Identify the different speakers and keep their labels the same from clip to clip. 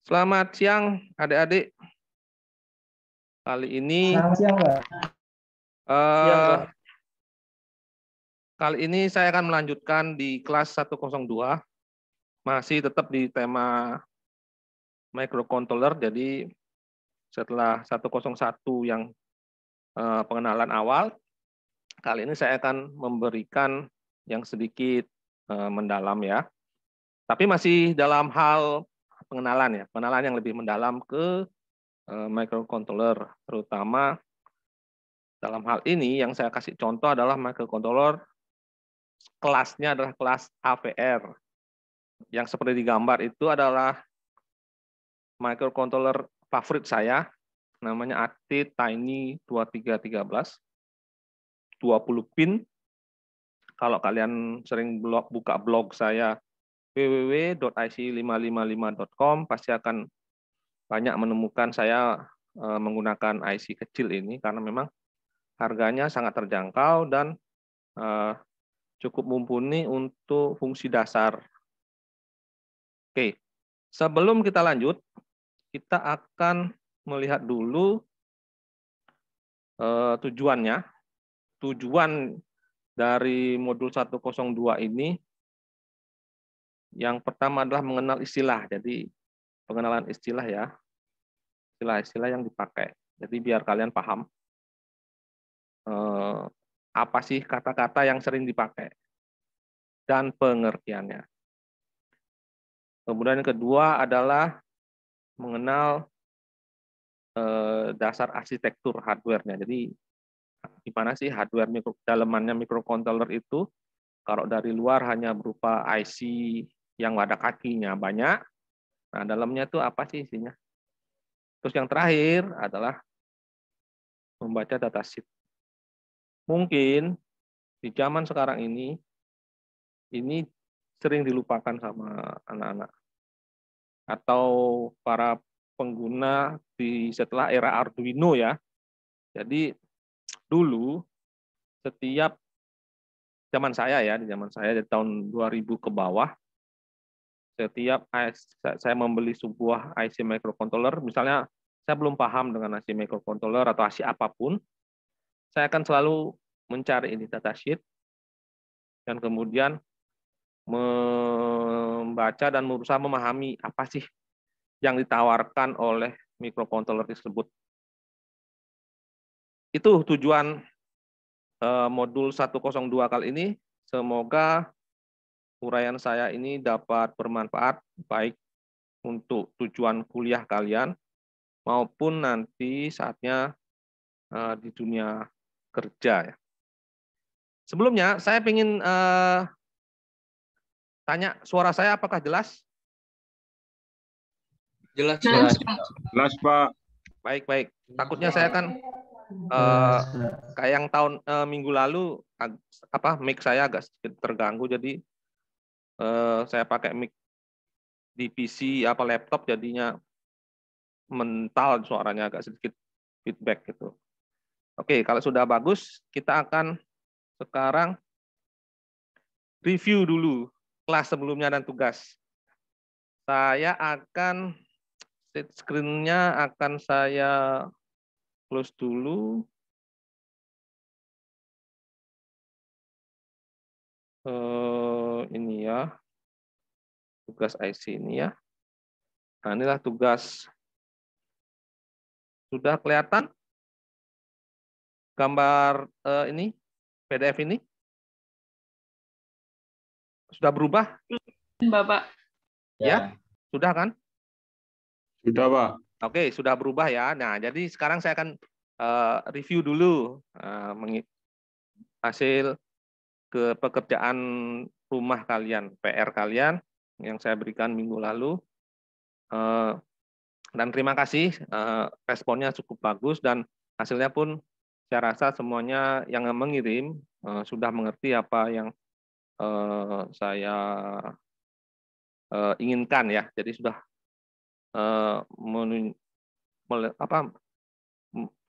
Speaker 1: Selamat siang, adik-adik. Kali ini,
Speaker 2: Selamat siang, Pak.
Speaker 3: Siang, Pak.
Speaker 1: kali ini saya akan melanjutkan di kelas 102, masih tetap di tema microcontroller. Jadi setelah 101 yang pengenalan awal, kali ini saya akan memberikan yang sedikit mendalam ya. Tapi masih dalam hal pengenalan ya, pengenalan yang lebih mendalam ke microcontroller, terutama dalam hal ini yang saya kasih contoh adalah microcontroller kelasnya adalah kelas AVR. Yang seperti digambar itu adalah microcontroller favorit saya, namanya AT Tiny 2313, 20 pin. Kalau kalian sering buka blog saya www.ic555.com, pasti akan banyak menemukan saya menggunakan IC kecil ini karena memang harganya sangat terjangkau dan cukup mumpuni untuk fungsi dasar. Oke, sebelum kita lanjut, kita akan melihat dulu tujuannya. Tujuan dari modul 102 ini, yang pertama adalah mengenal istilah. Jadi pengenalan istilah ya, istilah-istilah yang dipakai. Jadi biar kalian paham apa sih kata-kata yang sering dipakai dan pengertiannya. Kemudian yang kedua adalah mengenal dasar arsitektur hardware-nya. Jadi gimana sih hardware dalemannya microcontroller itu? Kalau dari luar hanya berupa IC yang ada kakinya banyak. Nah, dalamnya itu apa sih isinya? Terus yang terakhir adalah membaca datasheet. Mungkin di zaman sekarang ini sering dilupakan sama anak-anak atau para pengguna setelah era Arduino ya. Jadi dulu setiap zaman saya ya, di zaman saya dari tahun 2000 ke bawah, setiap saya membeli sebuah IC microcontroller, misalnya saya belum paham dengan IC microcontroller atau IC apapun, saya akan selalu mencari ini datasheet dan kemudian membaca dan berusaha memahami apa sih yang ditawarkan oleh microcontroller tersebut. Itu tujuan modul 102 kali ini. Semoga uraian saya ini dapat bermanfaat baik untuk tujuan kuliah kalian maupun nanti saatnya di dunia kerja ya. Sebelumnya saya ingin tanya, suara saya apakah jelas?
Speaker 3: Jelas,
Speaker 2: Jelas,
Speaker 3: Pak.
Speaker 1: Baik. Takutnya saya kan kayak yang tahun minggu lalu mic saya agak sedikit terganggu, jadi saya pakai mic di PC laptop jadinya mental suaranya, agak sedikit feedback gitu. Oke, kalau sudah bagus, kita akan sekarang review dulu kelas sebelumnya dan tugas. Saya akan screen-nya akan saya close dulu. Ini ya, tugas IC ini ya. Nah, inilah tugas. Sudah kelihatan gambar ini, PDF ini? Sudah berubah?
Speaker 4: Bapak.
Speaker 1: Ya, sudah kan?
Speaker 3: Sudah, Pak.
Speaker 1: Oke, sudah berubah ya. Nah, jadi sekarang saya akan review dulu hasil ke pekerjaan rumah kalian, PR kalian yang saya berikan minggu lalu. Dan terima kasih, responnya cukup bagus dan hasilnya pun saya rasa semuanya yang mengirim sudah mengerti apa yang saya inginkan ya. Jadi sudah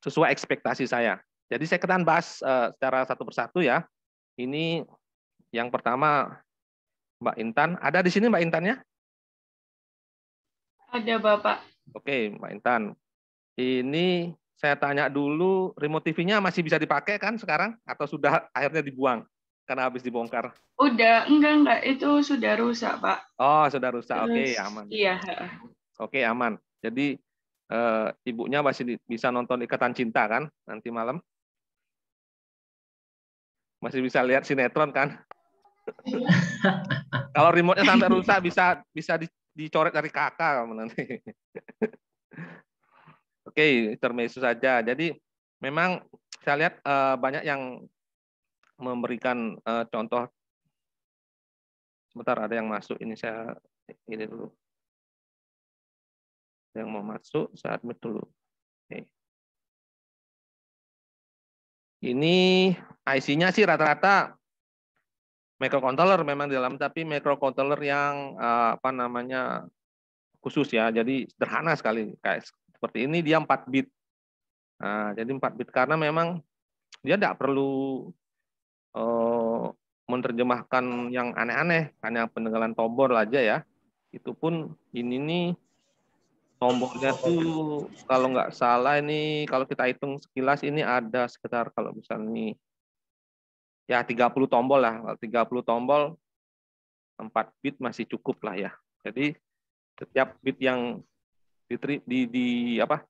Speaker 1: sesuai ekspektasi saya. Jadi saya akan bahas secara satu persatu ya. Ini yang pertama Mbak Intan. Ada di sini Mbak Intannya?
Speaker 2: Ada, Bapak.
Speaker 1: Oke, Mbak Intan. Ini saya tanya dulu, remote TV-nya masih bisa dipakai kan sekarang? Atau sudah akhirnya dibuang karena habis dibongkar?
Speaker 2: Udah, enggak. Itu sudah rusak, Pak.
Speaker 1: Oh, sudah rusak. Oke,
Speaker 2: Terus,
Speaker 1: aman.
Speaker 2: iya.
Speaker 1: Oke, aman. Jadi ibunya masih bisa nonton Ikatan Cinta kan nanti malam? Masih bisa lihat sinetron kan? Kalau remote-nya sampai rusak bisa dicoret dari kakak kamu nanti. Oke, intermezzo saja. Jadi memang saya lihat banyak yang memberikan contoh. Sebentar, ada yang masuk. Ini saya ini dulu. Yang mau masuk, saya admit dulu. Oke. Ini IC-nya sih rata-rata microcontroller memang di dalam, tapi microcontroller yang apa namanya khusus ya. Jadi sederhana sekali. Kayak seperti ini dia 4 bit. Nah, jadi 4 bit karena memang dia tidak perlu menerjemahkan yang aneh-aneh, hanya peninggalan tombol aja ya. Itu pun ini nih tombolnya tuh kalau nggak salah ini kalau kita hitung sekilas ini ada sekitar kalau misalnya nih ya 30 tombol lah. Kalau 30 tombol 4 bit masih cukup lah ya. Jadi setiap bit yang di apa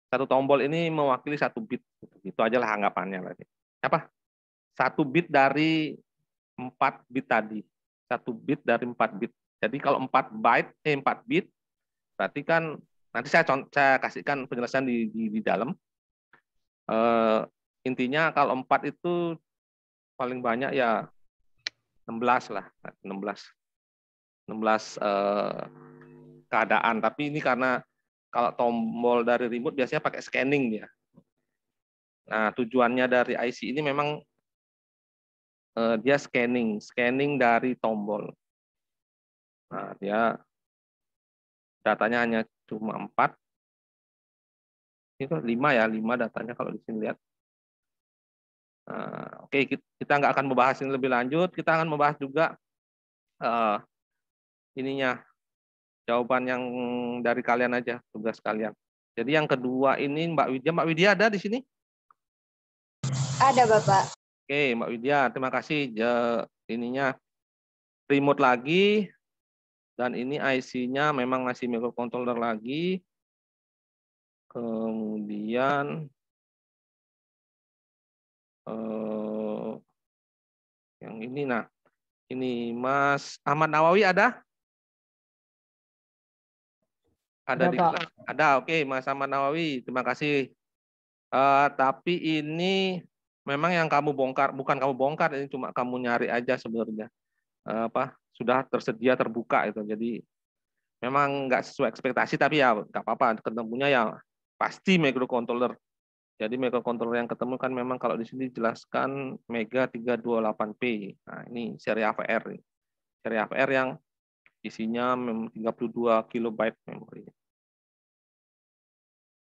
Speaker 1: satu tombol ini mewakili 1 bit. Itu aja lah anggapannya lagi. Apa? 1 bit dari 4 bit tadi. 1 bit dari 4 bit. Jadi kalau 4 bit, berarti kan nanti saya kasihkan penjelasan di dalam. Intinya kalau 4 itu paling banyak ya 16 lah, 16 keadaan. Tapi ini karena kalau tombol dari remote biasanya pakai scanning dia. Nah, tujuannya dari IC ini memang dia scanning dari tombol. Nah, dia datanya hanya cuma 4. Itu 5 ya, 5 datanya kalau di sini lihat. Nah, oke, kita nggak akan membahas ini lebih lanjut. Kita akan membahas juga ininya jawaban yang dari kalian aja, tugas kalian. Jadi yang kedua ini Mbak Widya ada di sini?
Speaker 4: Ada, Bapak.
Speaker 1: Oke, Mbak Widya, terima kasih. Ininya remote lagi, dan ini IC-nya memang masih microcontroller lagi. Kemudian yang ini, nah ini Mas Ahmad Nawawi ada? Ada di kelas? Ada, oke Mas Ahmad Nawawi, terima kasih. Tapi ini memang yang kamu bongkar, bukan kamu bongkar, ini cuma kamu nyari aja sebenarnya. Sudah tersedia terbuka itu. Jadi memang nggak sesuai ekspektasi, tapi ya nggak apa-apa. Ketemunya ya pasti microcontroller. Jadi microcontroller yang ketemu kan memang kalau di sini dijelaskan Mega 328P. Nah ini seri AVR. Seri AVR yang isinya 32 kilobyte memori.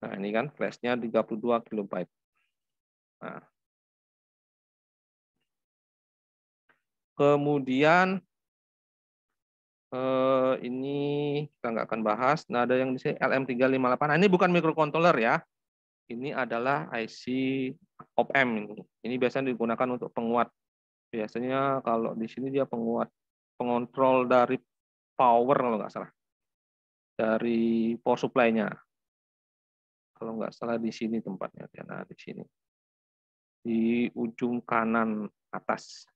Speaker 1: Nah ini kan flashnya 32 kilobyte. Nah. Kemudian ini kita nggak akan bahas. Nah ada yang di sini LM358. Nah ini bukan microcontroller ya. Ini adalah IC op-amp ini. Ini biasanya digunakan untuk penguat. Biasanya kalau di sini dia pengontrol dari power kalau nggak salah. Dari power supply-nya. Kalau nggak salah di sini tempatnya. Nah di sini. Di ujung kanan atas.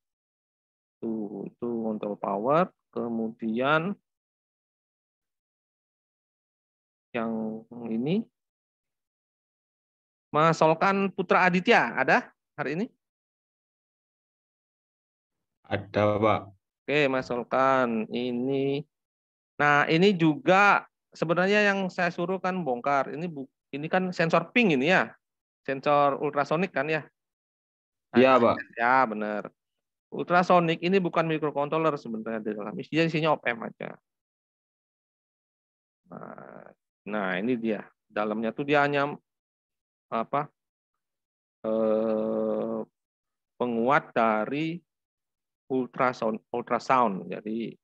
Speaker 1: Itu kontrol power. Kemudian yang ini Mas Solkan Putra Aditya ada hari ini?
Speaker 3: Ada, Pak.
Speaker 1: Oke, Mas Solkan ini. Nah, ini juga sebenarnya yang saya suruh kan bongkar. Ini kan sensor ping ini ya. Sensor ultrasonik kan ya?
Speaker 3: Iya, Pak.
Speaker 1: Ya, benar. Ultrasonik ini bukan microcontroller sebenarnya di dalam. Isinya op-amp aja. Nah, ini dia. Dalamnya tuh dia hanya apa? Penguat dari ultrasound. Jadi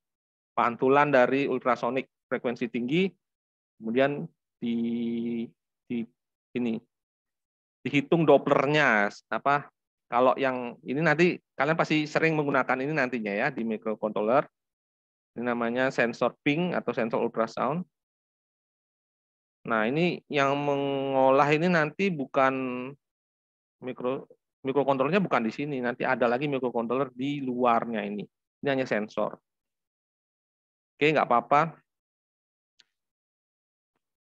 Speaker 1: pantulan dari ultrasonik frekuensi tinggi Kemudian di ini dihitung Dopplernya apa? Kalau yang ini nanti kalian pasti sering menggunakan ini nantinya ya di microcontroller. Ini namanya sensor ping atau sensor ultrasound. Nah, ini yang mengolah ini nanti bukan microcontrollernya bukan di sini, nanti ada lagi microcontroller di luarnya ini. Ini hanya sensor. Oke, nggak apa-apa.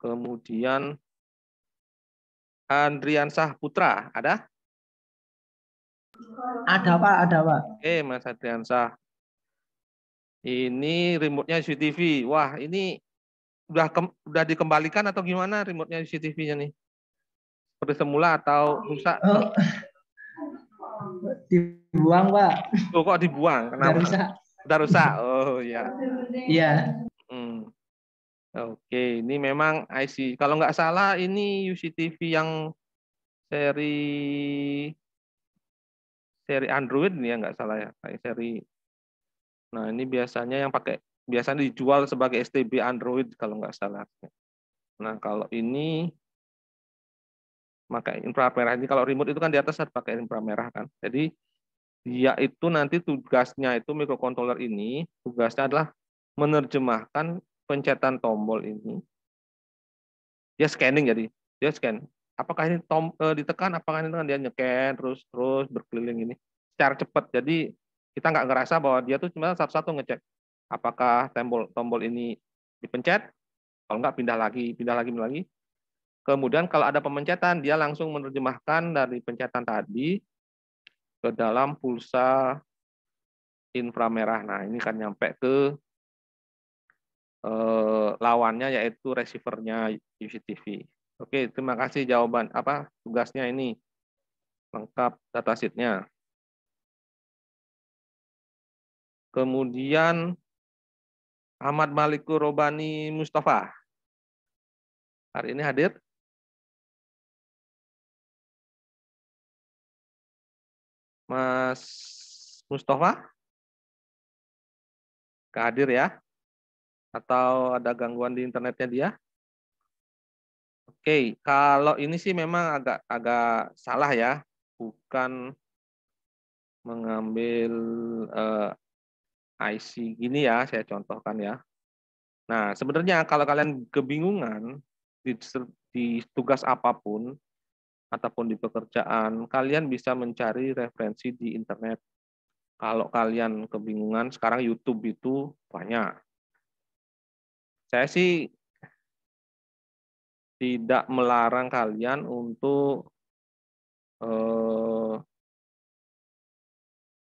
Speaker 1: Kemudian Andriansah Putra, ada?
Speaker 5: Ada Pak, ada Pak.
Speaker 1: Oke, Mas Andriansah. Ini remote-nya CCTV. Wah, ini udah dikembalikan atau gimana remote-nya CCTV-nya nih? Seperti semula atau rusak?
Speaker 5: Oh, dibuang Pak.
Speaker 1: Oh, kok dibuang?
Speaker 5: Udah
Speaker 1: Kenapa?
Speaker 5: rusak.
Speaker 1: Udah rusak. Oh, ya.
Speaker 5: Iya.
Speaker 1: Oke, ini memang IC. Kalau nggak salah ini UCTV yang seri Android ini ya nggak salah ya, kayak seri. Nah ini biasanya yang biasanya dijual sebagai STB Android kalau nggak salah. Nah kalau ini pakai inframerah, ini kalau remote itu kan di atas ada pakai inframerah kan. Jadi dia itu nanti tugasnya itu microcontroller ini tugasnya adalah menerjemahkan pencetan tombol ini. Dia scanning, jadi dia scan. Apakah ini ditekan, apakah ini dia nyeken terus berkeliling ini secara cepat. Jadi kita nggak ngerasa bahwa dia tuh cuma satu-satu ngecek apakah tombol ini dipencet, kalau nggak pindah lagi. Kemudian kalau ada pemencetan, dia langsung menerjemahkan dari pencetan tadi ke dalam pulsa inframerah. Nah ini kan nyampe ke lawannya yaitu receivernya UCTV. Oke, terima kasih jawaban tugasnya ini lengkap datasheet-nya. Kemudian Ahmad Malikur Robani Mustafa. Hari ini hadir? Mas Mustafa? Nggak hadir ya? Atau ada gangguan di internetnya dia? Oke, kalau ini sih memang agak salah ya, bukan mengambil IC gini ya, saya contohkan ya. Nah, sebenarnya kalau kalian kebingungan di tugas apapun ataupun di pekerjaan, kalian bisa mencari referensi di internet. Kalau kalian kebingungan, sekarang YouTube itu banyak. Saya sih tidak melarang kalian untuk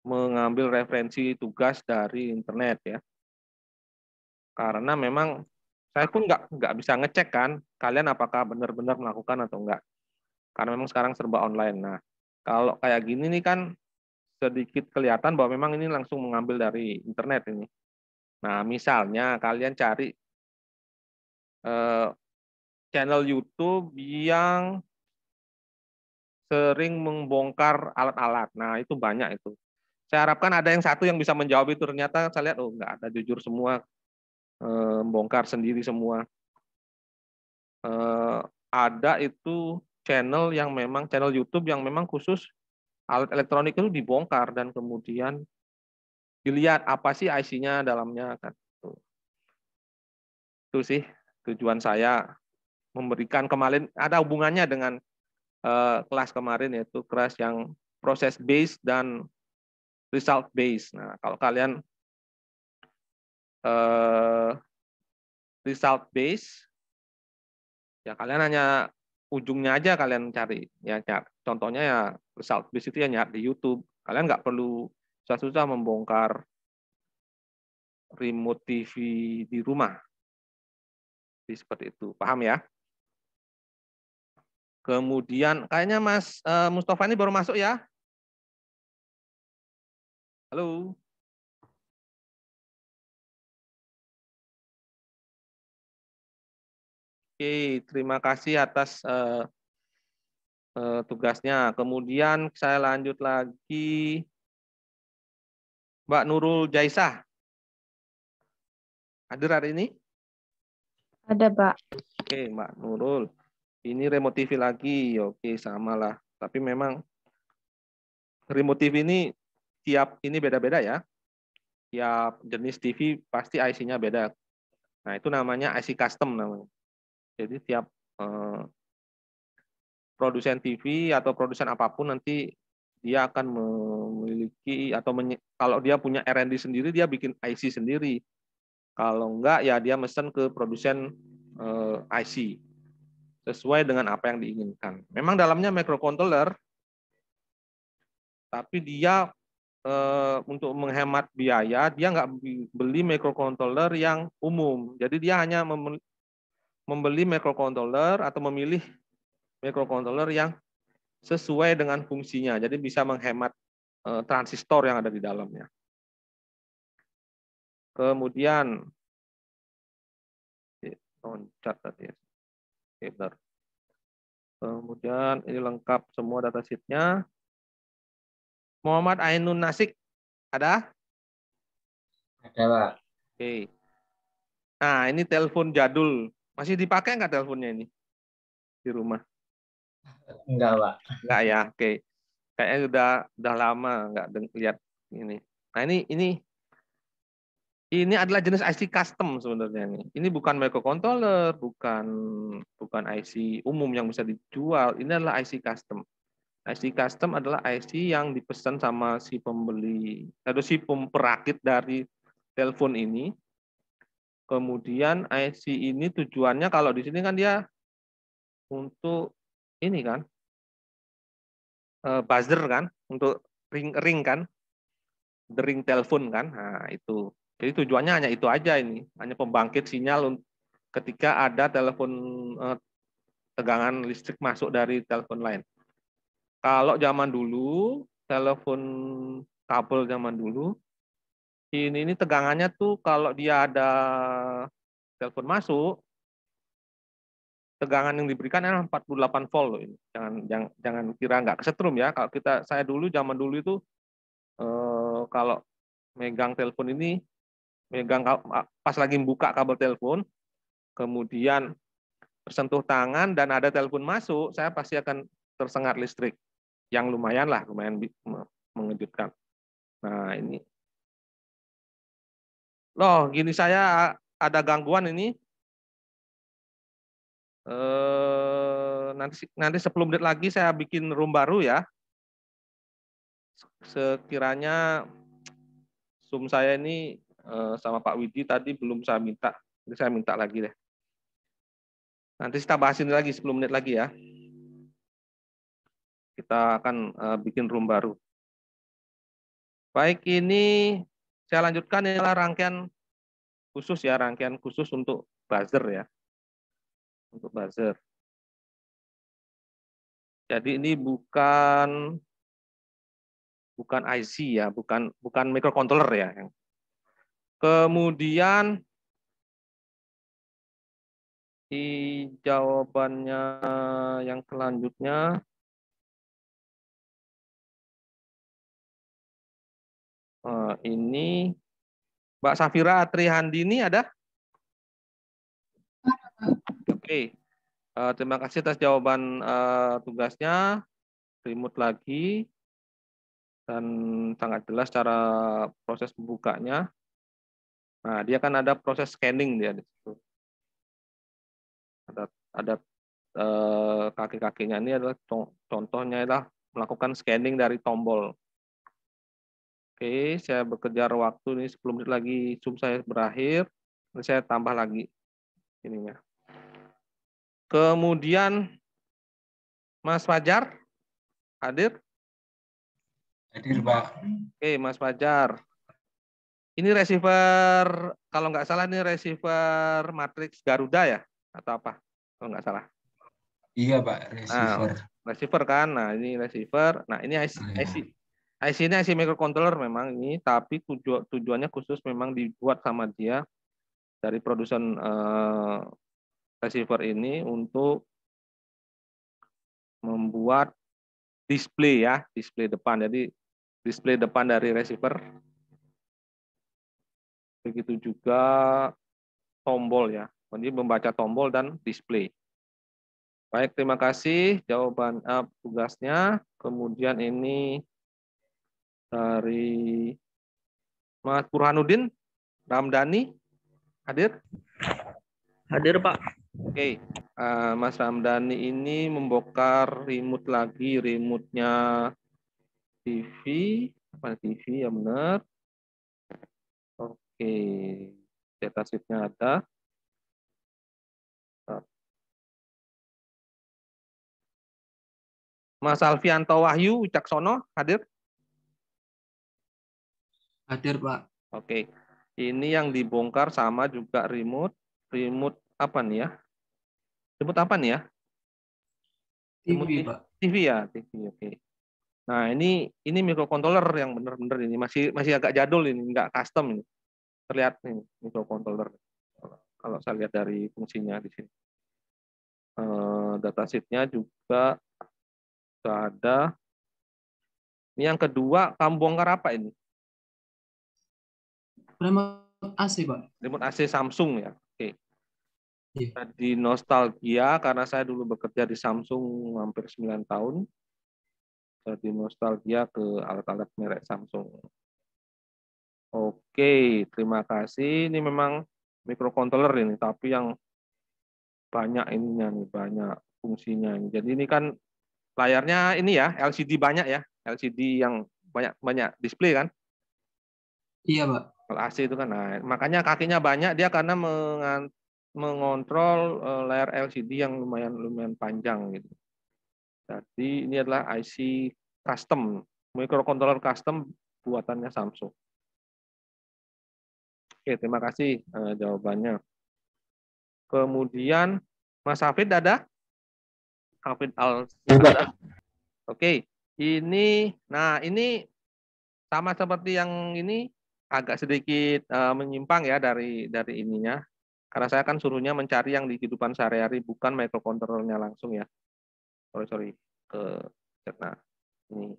Speaker 1: mengambil referensi tugas dari internet ya. Karena memang saya pun nggak bisa ngecek kan kalian apakah benar-benar melakukan atau enggak. Karena memang sekarang serba online. Nah, kalau kayak gini nih kan sedikit kelihatan bahwa memang ini langsung mengambil dari internet ini. Nah, misalnya kalian cari channel YouTube yang sering membongkar alat-alat. Nah, itu banyak itu. Saya harapkan ada yang satu yang bisa menjawab itu. Ternyata saya lihat, oh nggak ada, jujur semua, bongkar sendiri semua. Ada itu channel YouTube yang memang khusus alat elektronik itu dibongkar dan kemudian dilihat apa sih IC-nya dalamnya kan. Itu sih tujuan saya memberikan kemarin, ada hubungannya dengan kelas kemarin, yaitu kelas yang proses based dan result based. Nah, kalau kalian result based, ya kalian hanya ujungnya aja kalian cari. Ya, contohnya ya result based itu ya nyari di YouTube. Kalian nggak perlu susah-susah membongkar remote TV di rumah. Jadi seperti itu, paham ya? Kemudian kayaknya Mas Mustafa ini baru masuk ya? Halo. Oke, terima kasih atas tugasnya. Kemudian saya lanjut lagi, Mbak Nurul Jaisah. Hadir hari ini?
Speaker 4: Ada, Pak.
Speaker 1: Oke, Mbak Nurul. Ini remote TV lagi. Oke, sama lah. Tapi memang remote TV ini tiap ini beda-beda ya. Tiap jenis TV pasti IC-nya beda. Nah, itu namanya IC custom namanya. Jadi tiap produsen TV atau produsen apapun nanti dia akan memiliki atau kalau dia punya R&D sendiri dia bikin IC sendiri. Kalau enggak ya dia mesen ke produsen IC sesuai dengan apa yang diinginkan. Memang dalamnya microcontroller, tapi dia untuk menghemat biaya dia nggak beli microcontroller yang umum. Jadi dia hanya membeli microcontroller atau memilih microcontroller yang sesuai dengan fungsinya. Jadi bisa menghemat transistor yang ada di dalamnya. Kemudian loncat tadi ya. Oke, kemudian ini lengkap semua datasheet-nya. Muhammad Ainun Nasik ada?
Speaker 3: Ada, Pak.
Speaker 1: Oke. Nah, ini telepon jadul. Masih dipakai nggak teleponnya ini di rumah?
Speaker 3: Enggak, Pak.
Speaker 1: Enggak ya, oke. Kayaknya udah lama nggak lihat ini. Nah, ini adalah jenis IC custom sebenarnya nih. Ini bukan microcontroller, bukan IC umum yang bisa dijual. Ini adalah IC custom. IC custom adalah IC yang dipesan sama si pembeli atau si perakit dari telepon ini. Kemudian IC ini tujuannya kalau di sini kan dia untuk ini kan buzzer kan, untuk ring kan, dering telepon kan. Nah, itu. Jadi tujuannya hanya itu aja ini, hanya pembangkit sinyal ketika ada telepon tegangan listrik masuk dari telepon lain. Kalau zaman dulu, telepon kabel zaman dulu, ini tegangannya tuh kalau dia ada telepon masuk, tegangan yang diberikan adalah 48 volt loh ini. Jangan kira nggak kesetrum ya. Kalau saya dulu zaman dulu itu kalau megang telepon ini, pas lagi buka kabel telepon, kemudian tersentuh tangan dan ada telepon masuk, saya pasti akan tersengat listrik yang lumayan mengejutkan. Nah ini, loh gini saya ada gangguan ini. Nanti 10 menit lagi saya bikin room baru ya. Sekiranya Zoom saya ini sama Pak Widi tadi belum saya minta, jadi saya minta lagi deh. Nanti kita bahas ini lagi 10 menit lagi ya. Kita akan bikin room baru. Baik, ini saya lanjutkan adalah rangkaian khusus untuk buzzer ya. Untuk buzzer. Jadi ini bukan IC ya, bukan microcontroller ya. Kemudian di jawabannya yang selanjutnya ini Mbak Safira Trihandini ada? Oke. Terima kasih atas jawaban tugasnya. Remote lagi dan sangat jelas cara proses membukanya. Nah, dia kan ada proses scanning dia di situ. Ada kaki-kakinya ini adalah contohnya adalah melakukan scanning dari tombol. Oke, saya berkejar waktu ini 10 menit lagi Zoom saya berakhir. Nanti saya tambah lagi ininya. Kemudian Mas Fajar hadir?
Speaker 3: Hadir, Pak.
Speaker 1: Oke, Mas Fajar. Ini receiver, kalau nggak salah ini receiver matriks Garuda ya? Atau apa? Kalau nggak salah.
Speaker 3: Iya, Pak, receiver.
Speaker 1: Nah, receiver kan, nah ini receiver. Nah ini IC ini IC microcontroller memang ini, tapi tujuannya khusus memang dibuat sama dia dari produsen receiver ini untuk membuat display ya, display depan. Jadi display depan dari receiver. Begitu juga tombol ya. Jadi membaca tombol dan display. Baik, terima kasih jawaban tugasnya. Kemudian ini dari Mas Burhanuddin Ramdhani, hadir?
Speaker 5: Hadir, Pak.
Speaker 1: Oke, Mas Ramdhani ini membongkar remote lagi, remote-nya TV, apa TV ya benar. Oke, datasheet-nya ada. Mas Alfianto Wahyu Wicaksono, hadir?
Speaker 3: Hadir, Pak.
Speaker 1: Oke, ini yang dibongkar sama juga remote. Remote apa nih ya? Remote apa nih ya? Remote
Speaker 3: TV, Pak.
Speaker 1: TV ya, TV. Oke. Nah, ini microcontroller yang benar-benar ini masih agak jadul ini, nggak custom ini. Terlihat nih microcontroller. Kalau saya lihat dari fungsinya di sini. Datasheet-nya juga sudah ada. Ini yang kedua, kamu bongkar apa ini?
Speaker 3: Remote AC, Pak.
Speaker 1: Remote AC Samsung ya. Oke.
Speaker 3: Iya.
Speaker 1: Di nostalgia karena saya dulu bekerja di Samsung hampir 9 tahun. Jadi nostalgia ke alat-alat merek Samsung. Oke, terima kasih. Ini memang microcontroller ini, tapi yang banyak ininya nih, banyak fungsinya. Jadi ini kan layarnya ini ya, LCD banyak ya, LCD yang banyak display kan.
Speaker 3: Iya, Pak.
Speaker 1: Kalau AC itu kan, nah, makanya kakinya banyak dia karena mengontrol layar LCD yang lumayan panjang gitu. Jadi ini adalah IC custom, microcontroller custom buatannya Samsung. Oke, terima kasih jawabannya. Kemudian Mas Hafid ada? Hafid Al. Oke, ini sama seperti yang ini agak sedikit menyimpang ya dari ininya. Karena saya kan suruhnya mencari yang di kehidupan sehari-hari, bukan microcontrollernya langsung ya. Sorry. Nah, ini.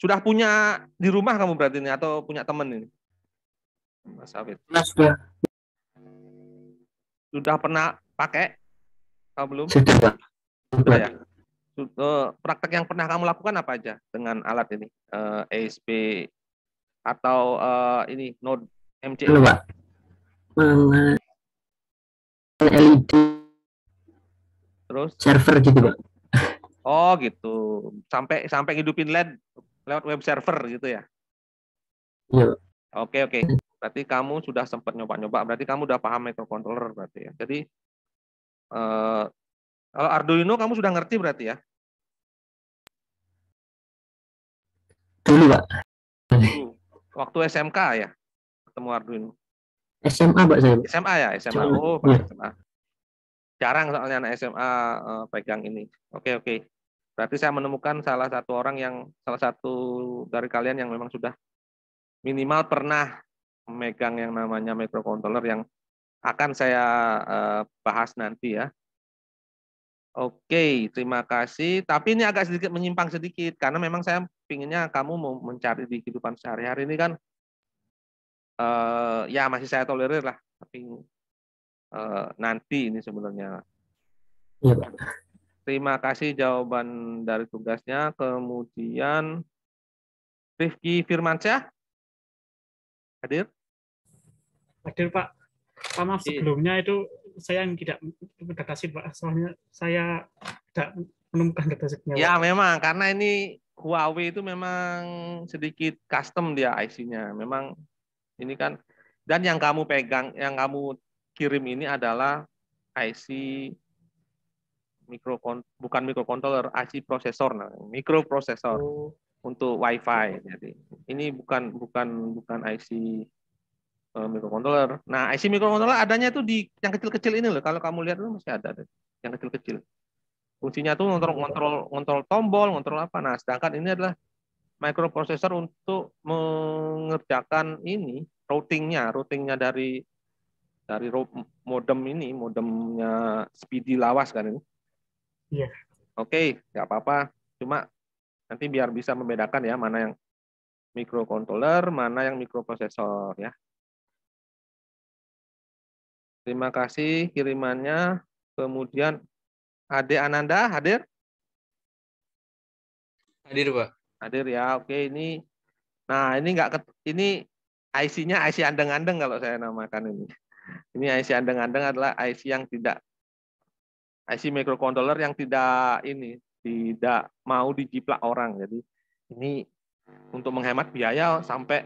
Speaker 1: Sudah punya di rumah kamu berarti ini atau punya teman ini? Mas Hafid.
Speaker 3: Sudah.
Speaker 1: Sudah pernah pakai? Belum?
Speaker 3: Sudah, Pak.
Speaker 1: Sudah ya? Praktek yang pernah kamu lakukan apa aja dengan alat ini? ESP atau ini Node MCU?
Speaker 6: Halo, Pak. LED
Speaker 1: Terus?
Speaker 6: server gitu, Pak.
Speaker 1: Oh gitu. Sampai hidupin LED lewat web server gitu ya?
Speaker 6: Iya, Pak.
Speaker 1: Oke. Berarti kamu sudah sempat nyoba-nyoba. Berarti kamu udah paham microcontroller berarti ya. Jadi kalau Arduino kamu sudah ngerti berarti ya?
Speaker 6: Dulu, Pak.
Speaker 1: Waktu SMK ya? Ketemu Arduino.
Speaker 6: SMA, Pak, saya.
Speaker 1: SMA ya? SMA. Oh,
Speaker 6: Iya.
Speaker 1: SMA. Jarang soalnya anak SMA pegang ini. Oke. Berarti saya menemukan salah satu dari kalian yang memang sudah minimal pernah memegang yang namanya microcontroller yang akan saya bahas nanti ya. Oke, terima kasih. Tapi ini agak sedikit menyimpang sedikit karena memang saya pinginnya kamu mau mencari di kehidupan sehari-hari ini kan ya masih saya tolerir lah. Tapi nanti ini sebenarnya.
Speaker 6: Iya, Pak.
Speaker 1: Terima kasih jawaban dari tugasnya. Kemudian Rifki Firmansyah hadir?
Speaker 7: Hadir, Pak. Pak, maaf sebelumnya itu saya yang tidak datasheet, Pak. Soalnya saya tidak menemukan datasheet-nya.
Speaker 1: Ya, memang karena ini Huawei itu memang sedikit custom dia IC-nya. Memang ini kan, dan yang kamu pegang, yang kamu kirim ini adalah IC bukan microcontroller, IC prosesor, mikroprosesor untuk WiFi. Jadi ini bukan IC microcontroller. Nah, IC microcontroller adanya itu di yang kecil-kecil ini loh. Kalau kamu lihat itu masih ada yang kecil-kecil. Fungsinya tuh ngontrol tombol, ngontrol apa. Nah, sedangkan ini adalah microprosesor untuk mengerjakan ini routingnya dari modemnya Speedy Lawas kan ini.
Speaker 7: Iya.
Speaker 1: Oke, nggak apa-apa. Cuma nanti biar bisa membedakan ya mana yang microcontroller, mana yang mikroprosesor ya. Terima kasih kirimannya. Kemudian Ade Ananda hadir?
Speaker 3: Hadir, Pak.
Speaker 1: Hadir ya. Oke, ini. Nah, ini ini IC-nya IC andeng-andeng kalau saya namakan ini. Ini IC andeng-andeng adalah IC yang tidak IC microcontroller yang tidak mau dijiplak orang. Jadi ini untuk menghemat biaya sampai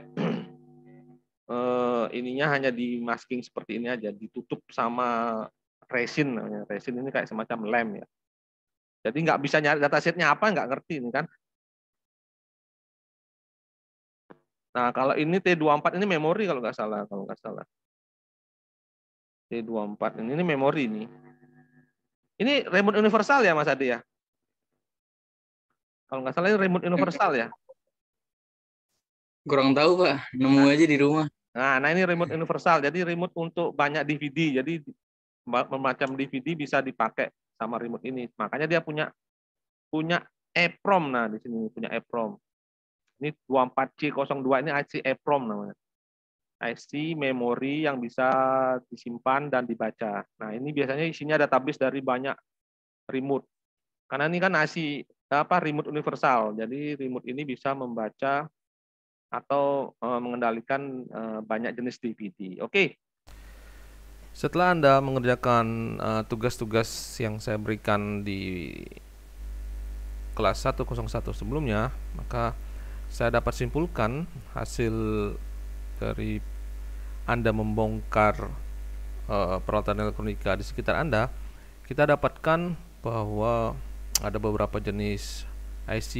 Speaker 1: ininya hanya di masking seperti ini aja, ditutup sama resin namanya. Resin ini kayak semacam lem ya. Jadi nggak bisa nyari datasetnya apa, nggak ngerti ini kan. Nah, kalau ini T24 ini memori kalau nggak salah. T24 ini memori ini. Ini remote universal ya Mas Adi ya? Kalau nggak salah ini remote universal ya?
Speaker 3: Kurang tahu, Pak. Nemu aja di rumah.
Speaker 1: Nah ini remote universal. Jadi remote untuk banyak DVD. Jadi macam DVD bisa dipakai sama remote ini. Makanya dia punya EEPROM. Nah di sini punya EEPROM. Ini 24C02 ini IC EEPROM namanya. IC memori yang bisa disimpan dan dibaca. Nah ini biasanya isinya database dari banyak remote. Karena ini kan IC remote universal. Jadi remote ini bisa membaca atau mengendalikan banyak jenis DVD. Oke. Setelah Anda mengerjakan tugas-tugas yang saya berikan di kelas 101 sebelumnya, maka saya dapat simpulkan hasil dari Anda membongkar peralatan elektronika di sekitar Anda, kita dapatkan bahwa ada beberapa jenis IC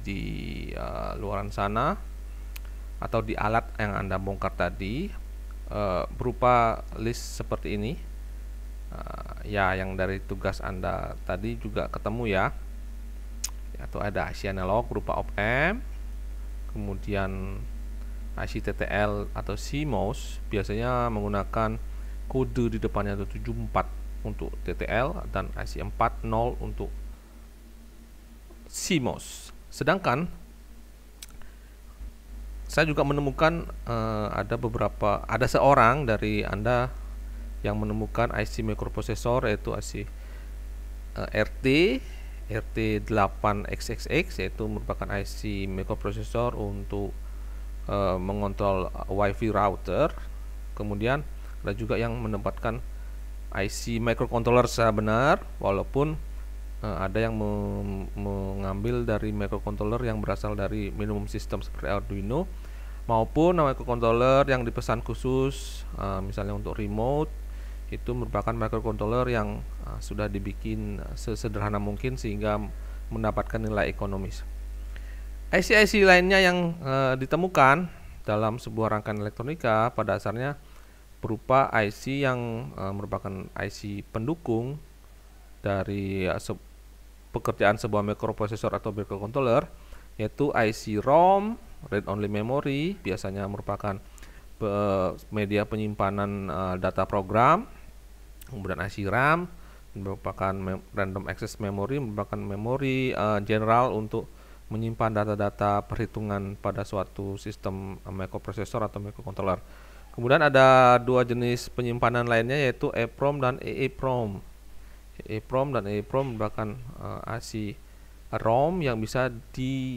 Speaker 1: di luaran sana atau di alat yang Anda bongkar tadi berupa list seperti ini. Ya, yang dari tugas Anda tadi juga ketemu ya. Atau ada IC analog berupa op-amp, kemudian IC TTL atau CMOS biasanya menggunakan kode di depannya itu 74 untuk TTL dan IC 40 untuk CMOS. Sedangkan saya juga menemukan ada seorang dari Anda yang menemukan IC microprocessor yaitu IC RT8XXX, yaitu merupakan IC microprocessor untuk mengontrol WiFi router. Kemudian ada juga yang menempatkan IC microcontroller secara benar, walaupun ada yang mengambil dari microcontroller yang berasal dari minimum system seperti Arduino, maupun microcontroller yang dipesan khusus misalnya untuk remote, itu merupakan microcontroller yang sudah dibikin sesederhana mungkin sehingga mendapatkan nilai ekonomis. IC-IC lainnya yang ditemukan dalam sebuah rangkaian elektronika pada dasarnya berupa IC yang merupakan IC pendukung dari pekerjaan sebuah microprocessor atau microcontroller, yaitu IC ROM, read only memory, biasanya merupakan media penyimpanan data program. Kemudian IC RAM merupakan random access memory, merupakan memori general untuk menyimpan data-data perhitungan pada suatu sistem microprocessor atau microcontroller. Kemudian ada dua jenis penyimpanan lainnya yaitu EEPROM dan EEPROM. EEPROM dan EEPROM merupakan IC ROM yang bisa ditulis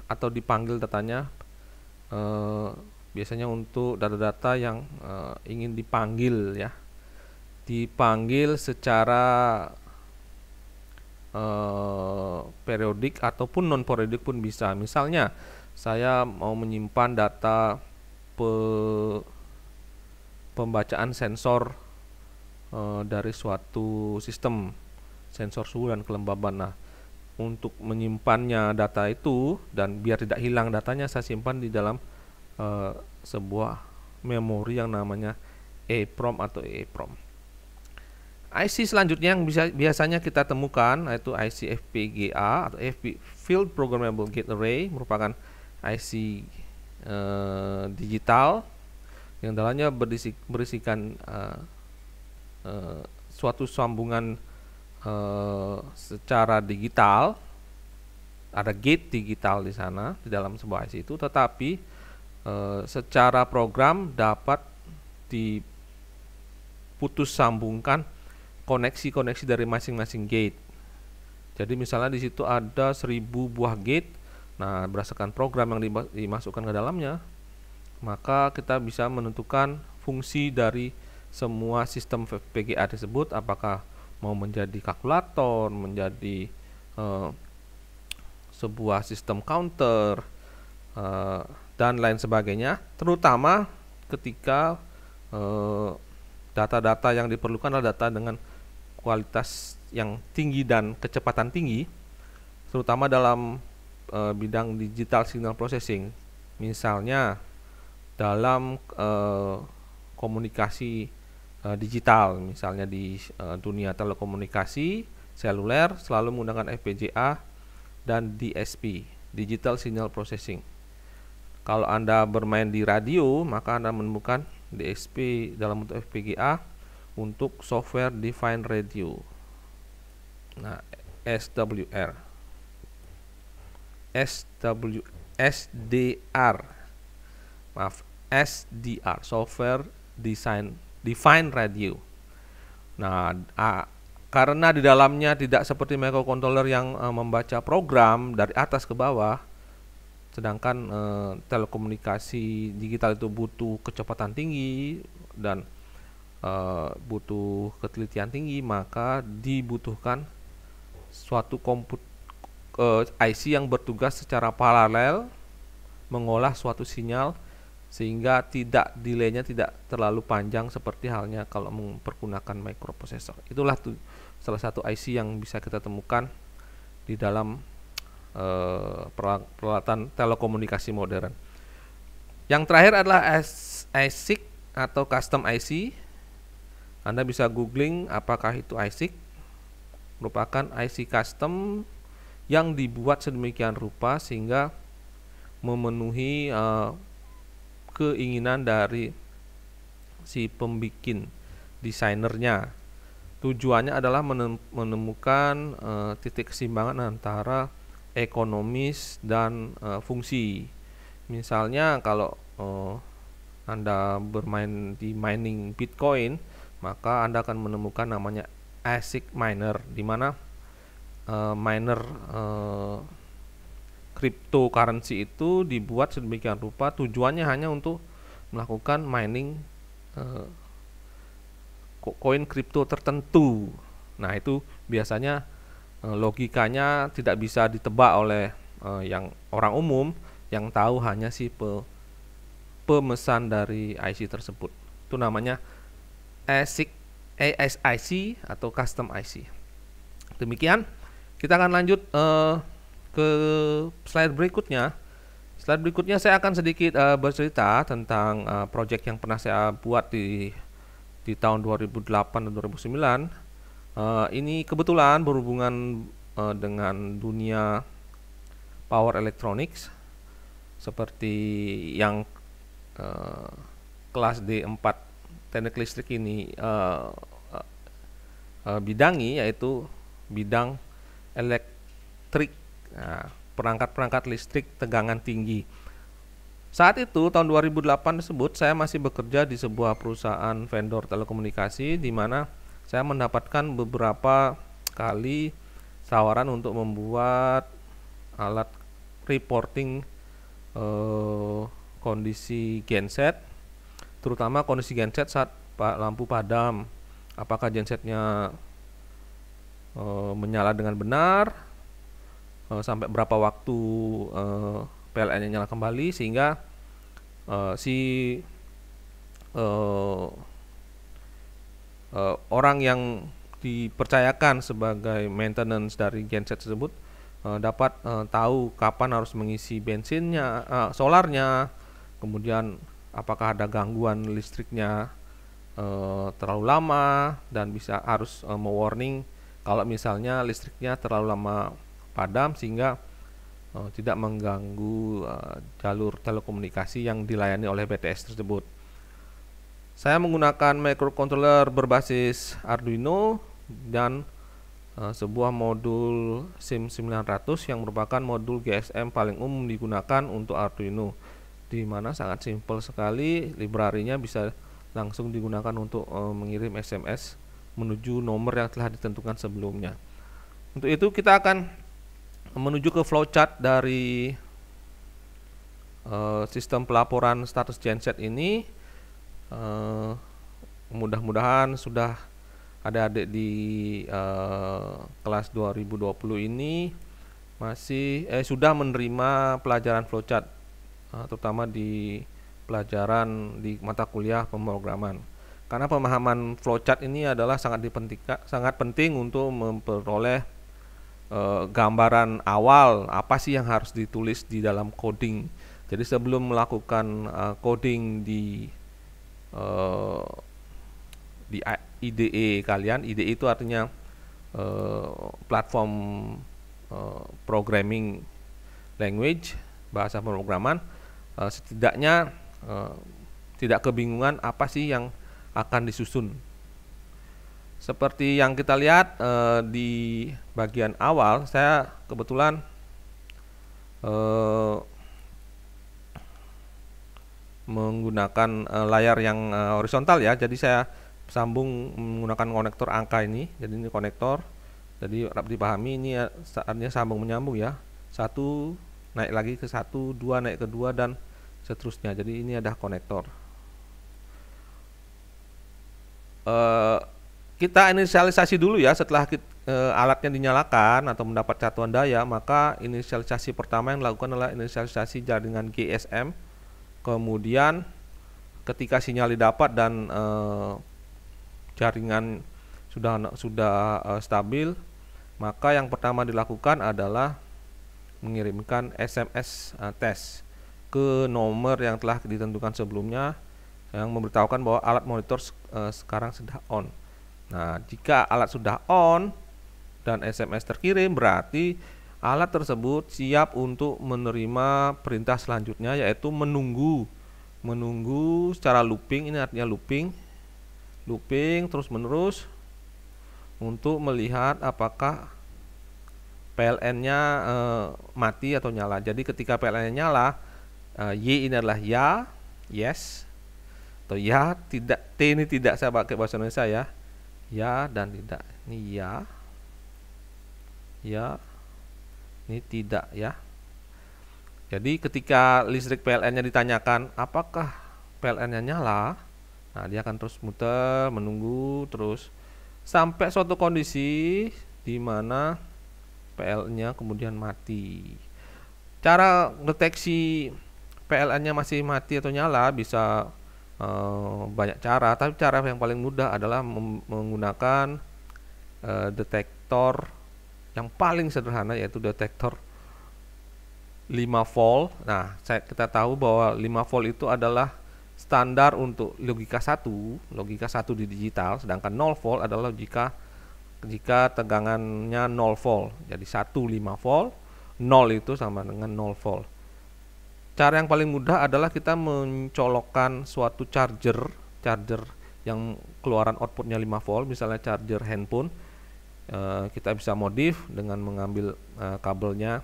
Speaker 1: atau dipanggil datanya, biasanya untuk data-data yang ingin dipanggil ya, dipanggil secara periodik ataupun non periodik pun bisa. Misalnya saya mau menyimpan data pembacaan sensor dari suatu sistem, sensor suhu dan kelembaban. Nah, untuk menyimpannya data itu dan biar tidak hilang datanya, saya simpan di dalam sebuah memori yang namanya EEPROM atau EEPROM. IC selanjutnya yang biasanya kita temukan yaitu IC FPGA atau Field Programmable Gate Array, merupakan IC digital yang dalamnya berisikan suatu sambungan secara digital, ada gate digital di sana di dalam sebuah IC itu, tetapi secara program dapat diputus sambungkan koneksi-koneksi dari masing-masing gate. Jadi misalnya di situ ada 1000 buah gate. Nah, berdasarkan program yang dimasukkan ke dalamnya, maka kita bisa menentukan fungsi dari semua sistem VPGA tersebut, apakah mau menjadi kalkulator, menjadi sebuah sistem counter, dan lain sebagainya, terutama ketika data-data yang diperlukan adalah data dengan kualitas yang tinggi dan kecepatan tinggi, terutama dalam bidang digital signal processing. Misalnya dalam komunikasi digital, misalnya di dunia telekomunikasi seluler selalu menggunakan FPGA dan DSP, Digital Signal Processing. Kalau Anda bermain di radio, maka Anda menemukan DSP dalam bentuk FPGA untuk Software Defined Radio. Nah, SDR, Software Defined Radio. Nah, karena di dalamnya tidak seperti microcontroller yang membaca program dari atas ke bawah, sedangkan telekomunikasi digital itu butuh kecepatan tinggi dan butuh ketelitian tinggi, maka dibutuhkan suatu IC yang bertugas secara paralel mengolah suatu sinyal sehingga delay-nya tidak terlalu panjang seperti halnya kalau mempergunakan microprocessor. Itulah salah satu IC yang bisa kita temukan di dalam peralatan telekomunikasi modern. Yang terakhir adalah ASIC atau custom IC. Anda bisa googling apakah itu ASIC. Merupakan IC custom yang dibuat sedemikian rupa sehingga memenuhi keinginan dari si pembikin desainernya. Tujuannya adalah menemukan titik keseimbangan antara ekonomis dan fungsi. Misalnya kalau Anda bermain di mining Bitcoin, maka Anda akan menemukan namanya ASIC miner, di mana miner cryptocurrency itu dibuat sedemikian rupa, tujuannya hanya untuk melakukan mining koin kripto tertentu. Nah, itu biasanya logikanya tidak bisa ditebak oleh yang orang umum, yang tahu hanya si pemesan dari IC tersebut. Itu namanya ASIC atau custom IC. Demikian, kita akan lanjut ke slide berikutnya. Slide berikutnya saya akan sedikit bercerita tentang project yang pernah saya buat di tahun 2008 dan 2009. Ini kebetulan berhubungan dengan dunia power electronics, seperti yang kelas D4 teknik listrik ini bidangi, yaitu bidang elektrik, perangkat-perangkat listrik tegangan tinggi. Saat itu tahun 2008 tersebut saya masih bekerja di sebuah perusahaan vendor telekomunikasi, di mana saya mendapatkan beberapa kali tawaran untuk membuat alat reporting kondisi genset, terutama kondisi genset saat lampu padam, apakah gensetnya menyala dengan benar, sampai berapa waktu PLN-nya nyala kembali, sehingga orang yang dipercayakan sebagai maintenance dari genset tersebut dapat tahu kapan harus mengisi bensinnya, solarnya, kemudian apakah ada gangguan listriknya terlalu lama, dan harus mewarning kalau misalnya listriknya terlalu lama padam sehingga tidak mengganggu jalur telekomunikasi yang dilayani oleh BTS tersebut. Saya menggunakan microcontroller berbasis Arduino dan sebuah modul SIM900 yang merupakan modul GSM paling umum digunakan untuk Arduino, di mana sangat simpel sekali, library-nya bisa langsung digunakan untuk mengirim SMS menuju nomor yang telah ditentukan sebelumnya. Untuk itu kita akan menuju ke flowchart dari sistem pelaporan status genset ini. Mudah-mudahan sudah adik-adik di kelas 2020 ini sudah menerima pelajaran flowchart, terutama di pelajaran di mata kuliah pemrograman. Karena pemahaman flowchart ini adalah sangat penting untuk memperoleh gambaran awal apa sih yang harus ditulis di dalam coding. Jadi sebelum melakukan coding di IDE kalian, IDE itu artinya platform programming language, bahasa pemrograman, setidaknya tidak kebingungan apa sih yang akan disusun. Seperti yang kita lihat di bagian awal, saya kebetulan menggunakan layar yang horizontal ya, jadi saya sambung menggunakan konektor angka ini. Jadi ini konektor, jadi harap dipahami ini saatnya sambung menyambung ya, satu naik lagi ke satu, dua naik ke dua, dan seterusnya. Jadi ini ada konektor. Kita inisialisasi dulu ya. Setelah alatnya dinyalakan atau mendapat satuan daya, maka inisialisasi pertama yang dilakukan adalah inisialisasi jaringan GSM. Kemudian ketika sinyal didapat dan jaringan sudah stabil, maka yang pertama dilakukan adalah mengirimkan SMS tes ke nomor yang telah ditentukan sebelumnya, yang memberitahukan bahwa alat monitor sekarang sudah on. Nah, jika alat sudah on dan SMS terkirim, berarti alat tersebut siap untuk menerima perintah selanjutnya, yaitu menunggu secara looping. Ini artinya looping terus menerus untuk melihat apakah PLN-nya mati atau nyala. Jadi ketika PLN-nya nyala, Y ini adalah ya, yes, atau ya, tidak. T ini tidak, saya pakai bahasa Indonesia ya, ya dan tidak. Ini ya, ini tidak ya. Jadi ketika listrik PLN-nya ditanyakan apakah PLN-nya nyala, nah dia akan terus muter menunggu terus sampai suatu kondisi di mana PLN-nya kemudian mati. Cara deteksi PLN-nya masih mati atau nyala bisa banyak cara, tapi cara yang paling mudah adalah menggunakan detektor yang paling sederhana, yaitu detektor 5 volt. Nah, kita tahu bahwa 5 volt itu adalah standar untuk logika 1 di digital, sedangkan 0 volt adalah jika tegangannya 0 volt. Jadi 1 5 volt, 0 itu sama dengan 0 volt. Cara yang paling mudah adalah kita mencolokkan suatu charger yang keluaran outputnya 5 volt, misalnya charger handphone. Kita bisa modif dengan mengambil kabelnya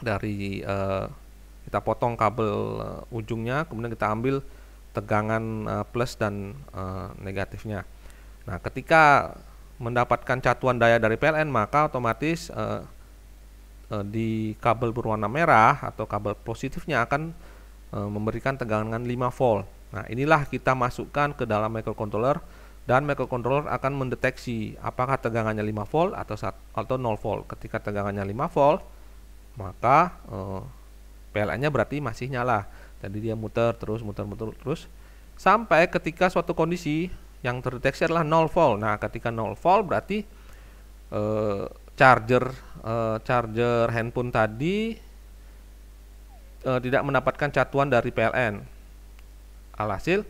Speaker 1: dari kita potong kabel ujungnya, kemudian kita ambil tegangan plus dan negatifnya. Nah, ketika mendapatkan catuan daya dari PLN, maka otomatis di kabel berwarna merah atau kabel positifnya akan memberikan tegangan 5 volt. Nah, inilah kita masukkan ke dalam microcontroller, dan microcontroller akan mendeteksi apakah tegangannya 5 volt atau 0 volt. Ketika tegangannya 5 volt, maka PLN-nya berarti masih nyala. Jadi dia muter terus sampai ketika suatu kondisi yang terdeteksi adalah 0 volt. Nah, ketika 0 volt berarti charger handphone tadi tidak mendapatkan catuan dari PLN. Alhasil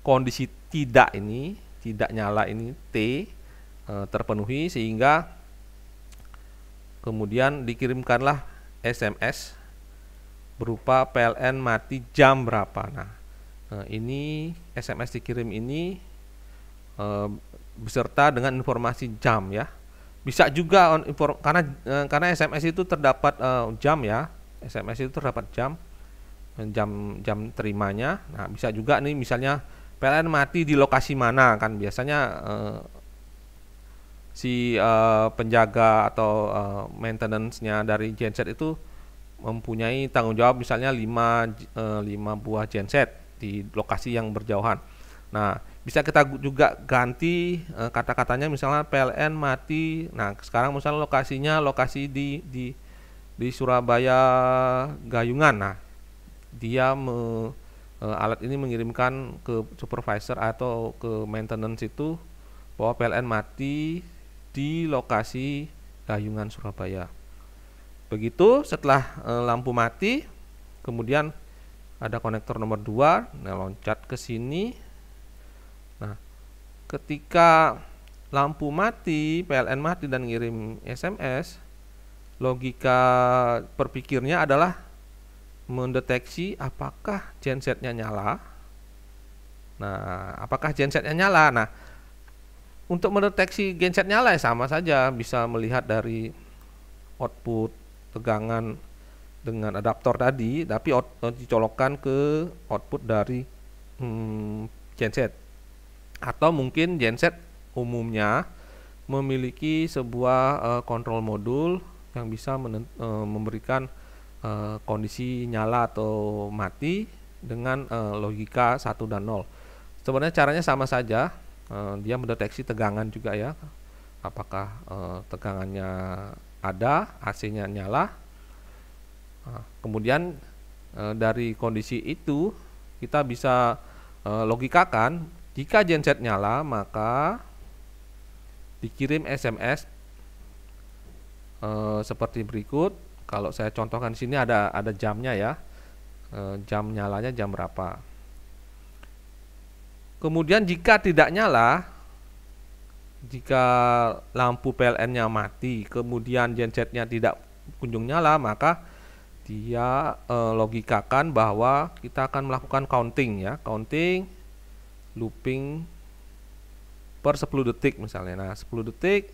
Speaker 1: kondisi tidak nyala ini T terpenuhi, sehingga kemudian dikirimkanlah SMS berupa PLN mati jam berapa. Nah, ini SMS dikirim ini beserta dengan informasi jam ya. Bisa juga karena SMS itu terdapat jam ya. SMS itu terdapat jam. jam terimanya. Nah, bisa juga nih misalnya PLN mati di lokasi mana, kan biasanya si penjaga atau maintenance-nya dari genset itu mempunyai tanggung jawab misalnya 5 buah genset di lokasi yang berjauhan. Nah, bisa kita juga ganti kata-katanya, misalnya PLN mati. Nah, sekarang misalnya lokasi di Surabaya Gayungan. Nah, dia alat ini mengirimkan ke supervisor atau ke maintenance itu bahwa PLN mati di lokasi Gayungan Surabaya. Begitu setelah lampu mati, kemudian ada konektor nomor 2, nah loncat ke sini. Nah, ketika lampu mati, PLN mati dan ngirim SMS, logika berpikirnya adalah mendeteksi apakah gensetnya nyala. Nah, apakah gensetnya nyala? Nah, untuk mendeteksi genset nyala ya sama saja, bisa melihat dari output tegangan dengan adaptor tadi, tapi dicolokkan ke output dari genset. Atau mungkin genset umumnya memiliki sebuah kontrol modul yang bisa memberikan kondisi nyala atau mati dengan logika 1 dan 0. Sebenarnya caranya sama saja, dia mendeteksi tegangan juga ya, apakah tegangannya ada, AC-nya nyala. Nah, kemudian dari kondisi itu kita bisa logikakan, jika genset nyala maka dikirim SMS seperti berikut. Kalau saya contohkan di sini ada jamnya ya, jam nyalanya jam berapa. Kemudian jika tidak nyala, jika lampu PLN-nya mati, kemudian gensetnya tidak kunjung nyala, maka dia logikakan bahwa kita akan melakukan counting ya, counting looping per 10 detik misalnya. Nah, 10 detik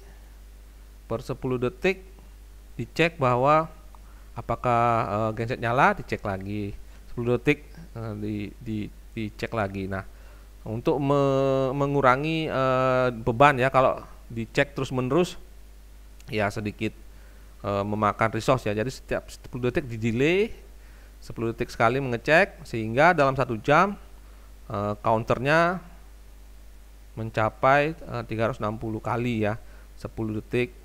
Speaker 1: per 10 detik dicek bahwa apakah genset nyala, dicek lagi 10 detik dicek lagi. Nah, untuk mengurangi beban ya, kalau dicek terus menerus ya sedikit memakan resource ya. Jadi setiap 10 detik di delay, 10 detik sekali mengecek, sehingga dalam 1 jam counternya mencapai 360 kali ya. 10 detik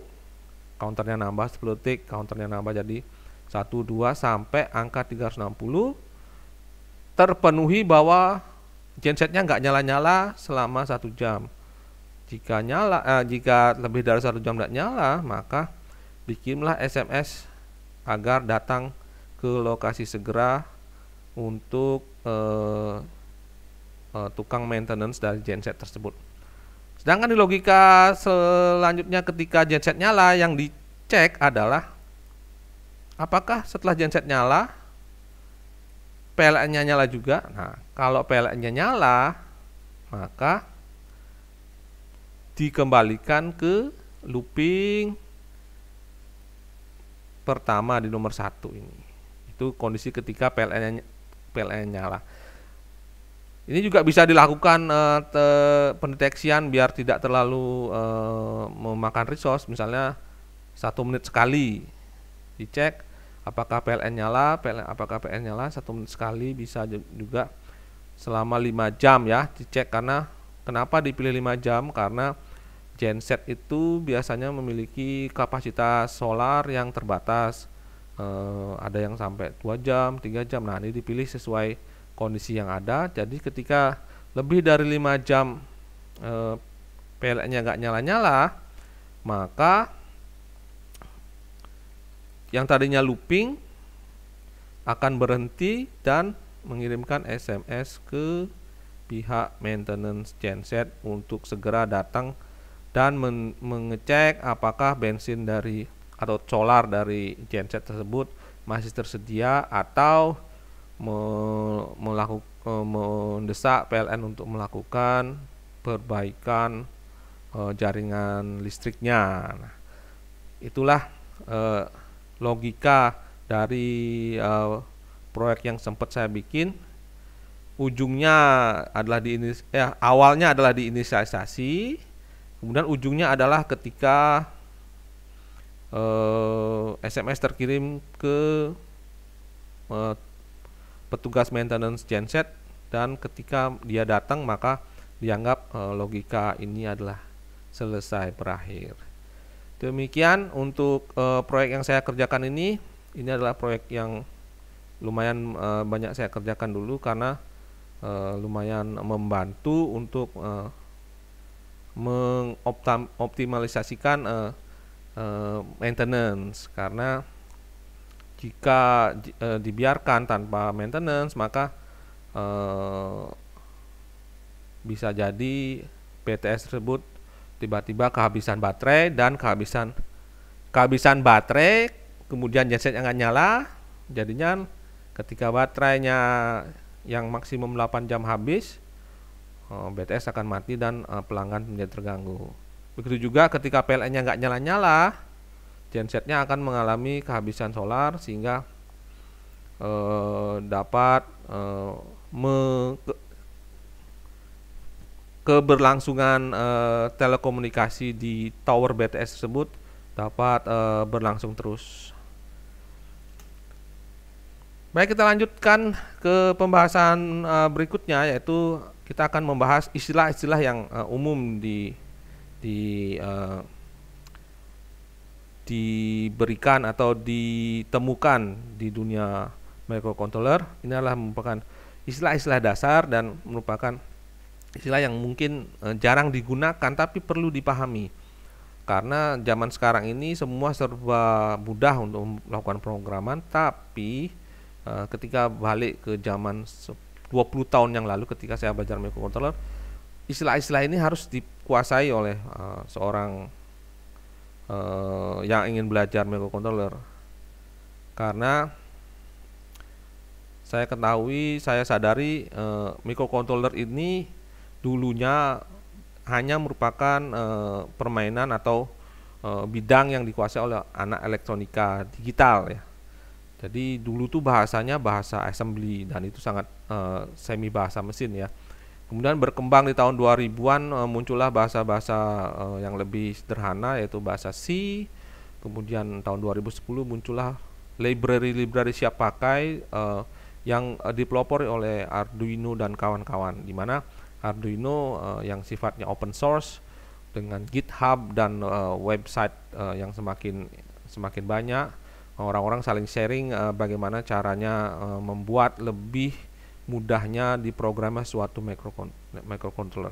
Speaker 1: counternya nambah, 10 detik counternya nambah, jadi 1, 2 sampai angka 360 terpenuhi bahwa gensetnya nggak nyala-nyala selama 1 jam. Jika jika lebih dari 1 jam tidak nyala, maka bikinlah SMS agar datang ke lokasi segera untuk tukang maintenance dari genset tersebut. Sedangkan di logika selanjutnya, ketika genset nyala, yang dicek adalah apakah setelah genset nyala PLN-nya nyala juga. Nah, kalau PLN-nya nyala, maka dikembalikan ke looping pertama di nomor 1 ini. Itu kondisi ketika PLN nyala. Ini juga bisa dilakukan pendeteksian biar tidak terlalu memakan resource. Misalnya 1 menit sekali dicek apakah PLN nyala, apakah PLN nyala 1 menit sekali. Bisa juga selama 5 jam ya dicek. Karena kenapa dipilih 5 jam? Karena genset itu biasanya memiliki kapasitas solar yang terbatas. Ada yang sampai 2 jam, 3 jam. Nah, ini dipilih sesuai kondisi yang ada. Jadi ketika lebih dari 5 jam PLN-nya nggak nyala-nyala, maka yang tadinya looping akan berhenti dan mengirimkan SMS ke pihak maintenance genset untuk segera datang dan mengecek apakah bensin dari atau solar dari genset tersebut masih tersedia, atau mendesak PLN untuk melakukan perbaikan jaringan listriknya. Nah, itulah logika dari proyek yang sempat saya bikin, ujungnya adalah awalnya adalah diinisialisasi, kemudian ujungnya adalah ketika SMS terkirim ke petugas maintenance genset, dan ketika dia datang maka dianggap logika ini adalah selesai, berakhir. Demikian untuk proyek yang saya kerjakan ini adalah proyek yang lumayan banyak saya kerjakan dulu karena lumayan membantu untuk mengoptimalisasikan maintenance, karena jika dibiarkan tanpa maintenance maka bisa jadi BTS tersebut tiba-tiba kehabisan baterai, dan kehabisan baterai kemudian gensetnya nggak nyala, jadinya ketika baterainya yang maksimum 8 jam habis, BTS akan mati dan pelanggan menjadi terganggu. Begitu juga ketika PLN-nya nggak nyala-nyala, gensetnya akan mengalami kehabisan solar sehingga dapat keberlangsungan telekomunikasi di tower BTS tersebut dapat berlangsung terus. Baik, kita lanjutkan ke pembahasan berikutnya, yaitu kita akan membahas istilah-istilah yang umum diberikan atau ditemukan di dunia microcontroller. Ini adalah merupakan istilah-istilah dasar dan merupakan istilah yang mungkin jarang digunakan tapi perlu dipahami, karena zaman sekarang ini semua serba mudah untuk melakukan pemrograman. Tapi ketika balik ke zaman 20 tahun yang lalu ketika saya belajar microcontroller, istilah-istilah ini harus dikuasai oleh seorang yang ingin belajar microcontroller, karena saya sadari microcontroller ini dulunya hanya merupakan permainan atau bidang yang dikuasai oleh anak elektronika digital ya. Jadi dulu tuh bahasanya bahasa assembly dan itu sangat semi bahasa mesin ya. Kemudian berkembang di tahun 2000-an, muncullah bahasa-bahasa yang lebih sederhana, yaitu bahasa C. Kemudian tahun 2010 muncullah library siap pakai yang dipelopori oleh Arduino dan kawan-kawan, di mana Arduino yang sifatnya open source dengan GitHub dan website yang semakin banyak, orang-orang saling sharing bagaimana caranya membuat lebih mudahnya diprogramnya suatu microcontroller.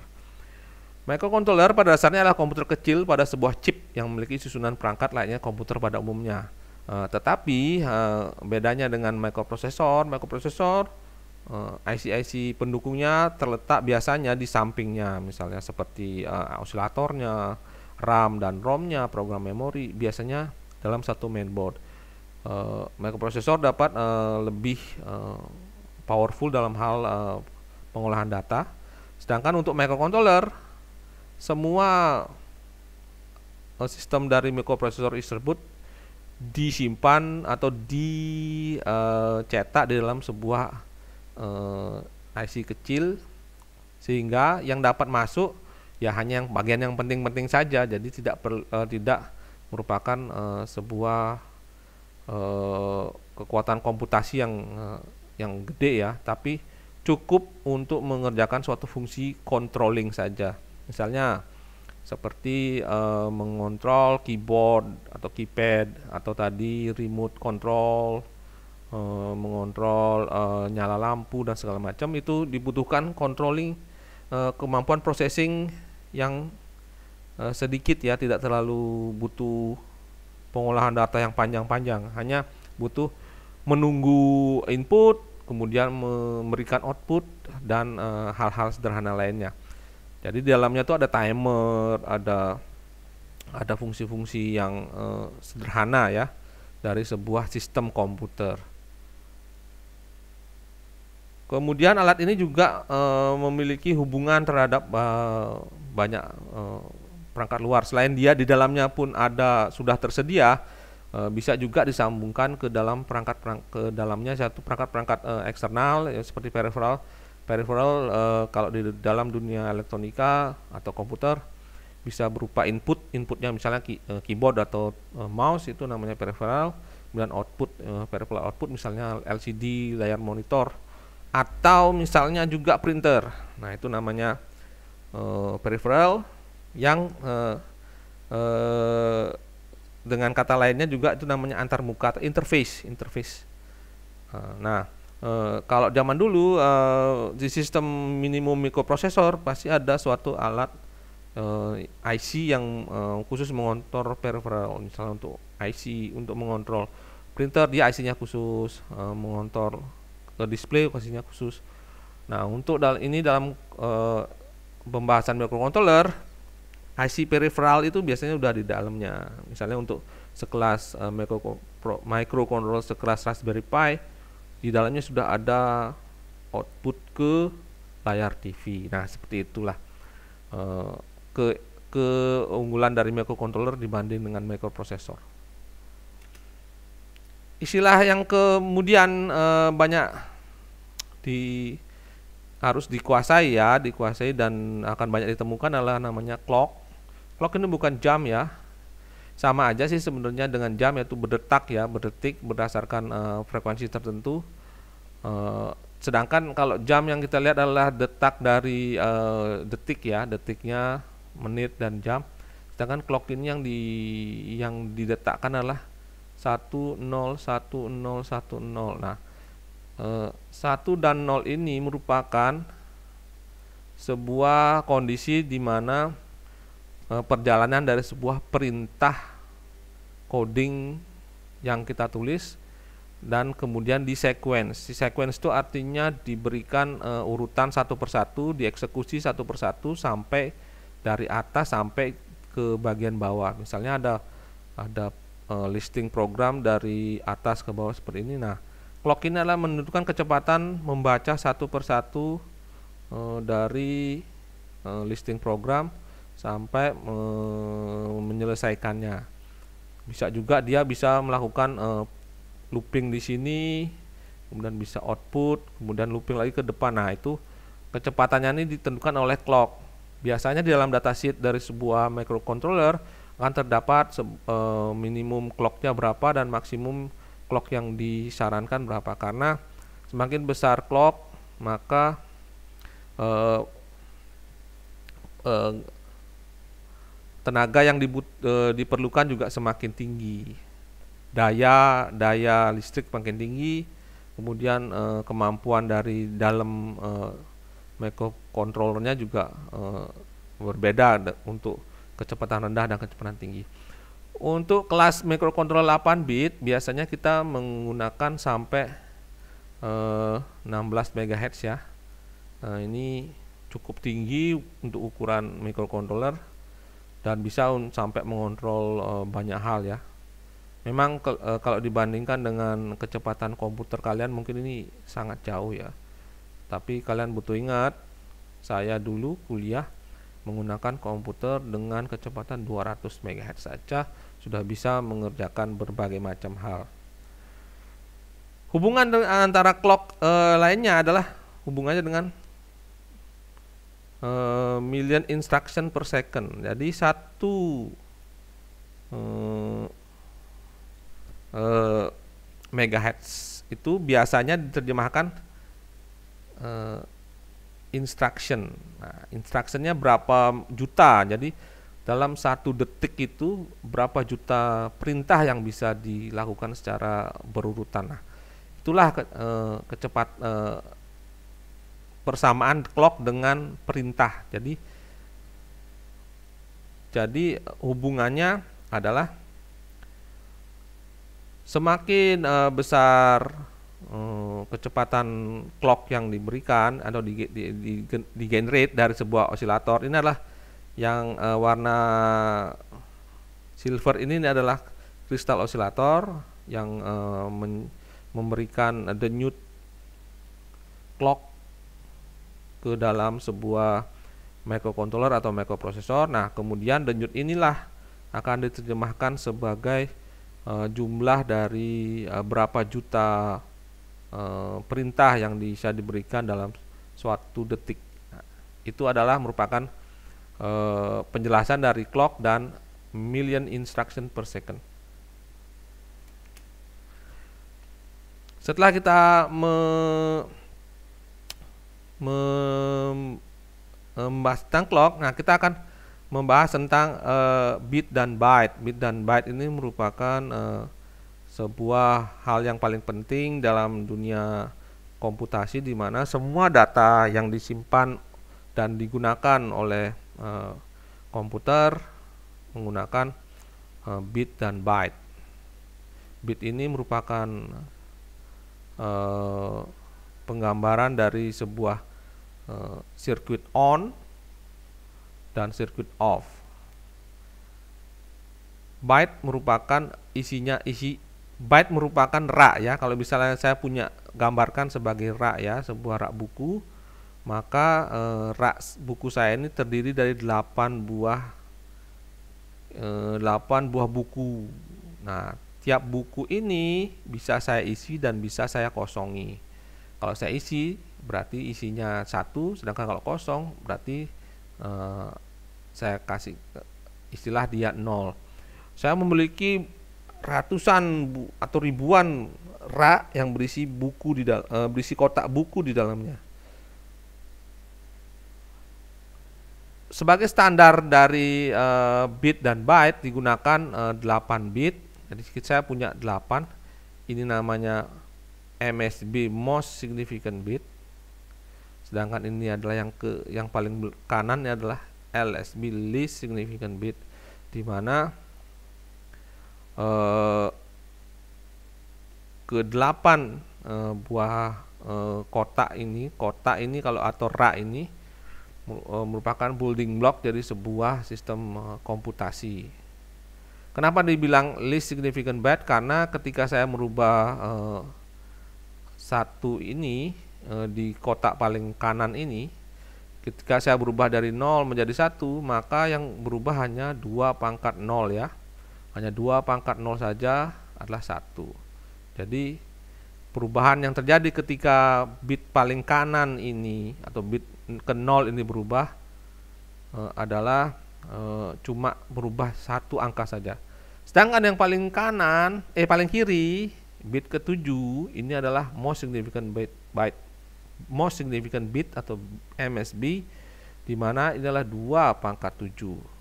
Speaker 1: Microcontroller pada dasarnya adalah komputer kecil pada sebuah chip yang memiliki susunan perangkat layaknya komputer pada umumnya. Tetapi bedanya dengan microprosesor, IC pendukungnya terletak biasanya di sampingnya, misalnya seperti osilatornya, RAM dan ROM-nya, program memori, biasanya dalam satu mainboard. Microprosesor dapat lebih powerful dalam hal pengolahan data, sedangkan untuk microcontroller semua sistem dari microprosesor tersebut disimpan atau dicetak di dalam sebuah IC kecil, sehingga yang dapat masuk ya hanya yang bagian yang penting-penting saja, jadi tidak merupakan sebuah kekuatan komputasi yang gede ya, tapi cukup untuk mengerjakan suatu fungsi controlling saja. Misalnya seperti mengontrol keyboard atau keypad, atau tadi remote control, mengontrol nyala lampu dan segala macam, itu dibutuhkan controlling, kemampuan processing yang sedikit ya, tidak terlalu butuh pengolahan data yang panjang-panjang, hanya butuh menunggu input, kemudian memberikan output dan hal-hal sederhana lainnya. Jadi di dalamnya tuh ada timer, ada fungsi-fungsi yang sederhana ya dari sebuah sistem komputer. Kemudian alat ini juga memiliki hubungan terhadap banyak perangkat luar. Selain dia di dalamnya pun sudah tersedia Bisa juga disambungkan ke dalam ke dalamnya satu perangkat eksternal ya, seperti peripheral. Kalau di dalam dunia elektronika atau komputer bisa berupa inputnya misalnya keyboard atau mouse, itu namanya peripheral. Kemudian peripheral output misalnya LCD, layar monitor, atau misalnya juga printer. Nah, itu namanya peripheral yang dengan kata lainnya juga itu namanya antarmuka atau interface. Nah, kalau zaman dulu di sistem minimum mikroprosesor pasti ada suatu alat IC yang khusus mengontrol peripheral. Misalnya untuk IC untuk mengontrol printer, dia IC-nya khusus, mengontrol display IC-nya khusus. Nah, untuk dalam pembahasan microcontroller, IC peripheral itu biasanya udah di dalamnya. Misalnya untuk sekelas microcontroller sekelas Raspberry Pi, di dalamnya sudah ada output ke layar TV. Nah, seperti itulah keunggulan dari microcontroller dibanding dengan microprosesor. Istilah yang kemudian banyak harus dikuasai dan akan banyak ditemukan adalah namanya clock. Clock ini bukan jam ya, sama aja sih sebenarnya dengan jam, yaitu berdetik berdasarkan frekuensi tertentu. Sedangkan kalau jam yang kita lihat adalah detak dari detik ya, detiknya, menit dan jam. Sedangkan clock ini yang didetakkan adalah 101010. Nah, 1 dan 0 ini merupakan sebuah kondisi di mana perjalanan dari sebuah perintah coding yang kita tulis dan kemudian di sequence. Di sequence itu artinya diberikan urutan satu persatu, dieksekusi satu persatu sampai dari atas sampai ke bagian bawah. Misalnya ada listing program dari atas ke bawah seperti ini. Nah, clock ini adalah menentukan kecepatan membaca satu persatu dari listing program sampai menyelesaikannya. Bisa juga dia bisa melakukan looping di sini, kemudian bisa output, kemudian looping lagi ke depan. Nah, itu kecepatannya ini ditentukan oleh clock. Biasanya di dalam datasheet dari sebuah microcontroller akan terdapat minimum clocknya berapa dan maksimum clock yang disarankan berapa, karena semakin besar clock maka tenaga yang diperlukan juga semakin tinggi, daya listrik semakin tinggi, kemudian kemampuan dari dalam microcontrollernya juga berbeda untuk kecepatan rendah dan kecepatan tinggi. Untuk kelas microcontroller 8 bit biasanya kita menggunakan sampai 16 MHz ya. Ini cukup tinggi untuk ukuran microcontroller dan bisa sampai mengontrol banyak hal ya. Memang kalau dibandingkan dengan kecepatan komputer kalian mungkin ini sangat jauh ya. Tapi kalian butuh ingat, saya dulu kuliah menggunakan komputer dengan kecepatan 200 MHz saja sudah bisa mengerjakan berbagai macam hal. Hubungan antara clock lainnya adalah hubungannya dengan million instruction per second. Jadi 1 megahertz itu biasanya diterjemahkan instruction. Nah, instructionnya berapa juta. Jadi dalam 1 detik itu berapa juta perintah yang bisa dilakukan secara berurutan. Nah, itulah persamaan clock dengan perintah. Jadi hubungannya adalah semakin besar kecepatan clock yang diberikan atau di-generate dari sebuah osilator. Ini adalah yang warna silver ini adalah kristal osilator yang memberikan denyut clock ke dalam sebuah microcontroller atau microprosesor. Nah, kemudian denyut inilah akan diterjemahkan sebagai jumlah dari berapa juta perintah yang bisa diberikan dalam suatu detik. Nah, itu adalah merupakan penjelasan dari clock dan million instruction per second. Setelah kita membahas tentang clock, nah kita akan membahas tentang bit dan byte. Bit dan byte ini merupakan sebuah hal yang paling penting dalam dunia komputasi, di mana semua data yang disimpan dan digunakan oleh komputer menggunakan bit dan byte. Bit ini merupakan penggambaran dari sebuah sirkuit on dan sirkuit off. Byte merupakan byte merupakan rak ya. Kalau misalnya saya punya gambarkan sebagai rak ya, sebuah rak buku, maka rak buku saya ini terdiri dari 8 buah buku. Nah, tiap buku ini bisa saya isi dan bisa saya kosongi. Kalau saya isi berarti isinya 1, sedangkan kalau kosong berarti saya kasih istilah dia 0. Saya memiliki ratusan atau ribuan rak yang berisi buku berisi kotak buku di dalamnya. Sebagai standar dari bit dan byte digunakan 8 bit. Jadi saya punya 8. Ini namanya MSB, most significant bit. Sedangkan ini adalah yang paling kanan ini adalah LSB, least significant bit, di mana ke-8 buah kotak ini kalau atau rak ini merupakan building block dari sebuah sistem komputasi. Kenapa dibilang least significant bit? Karena ketika saya merubah satu ini di kotak paling kanan ini, ketika saya berubah dari 0 menjadi 1, maka yang berubah hanya 2 pangkat 0 ya. Hanya 2 pangkat 0 saja adalah 1. Jadi perubahan yang terjadi ketika bit paling kanan ini atau bit ke 0 ini berubah adalah cuma berubah 1 angka saja. Sedangkan yang paling paling kiri, bit ke-7 ini adalah most significant bit atau MSB, di mana ini adalah 2 pangkat 7.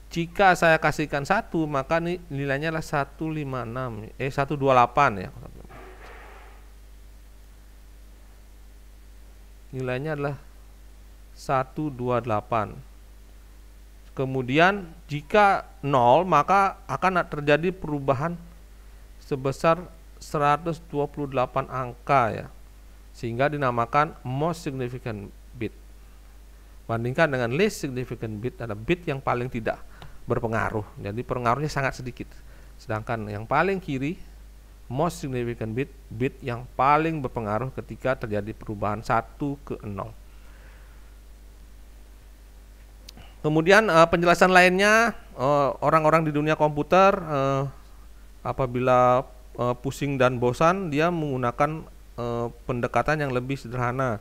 Speaker 1: Jika saya kasihkan 1, maka nilainya adalah 128 ya. Nilainya adalah 128. Kemudian jika 0, maka akan terjadi perubahan sebesar 128 angka ya, sehingga dinamakan most significant bit. Bandingkan dengan least significant bit, ada bit yang paling tidak berpengaruh, jadi pengaruhnya sangat sedikit. Sedangkan yang paling kiri, most significant bit yang paling berpengaruh ketika terjadi perubahan 1 ke 0. Kemudian penjelasan lainnya, orang-orang di dunia komputer apabila pusing dan bosan, dia menggunakan pendekatan yang lebih sederhana.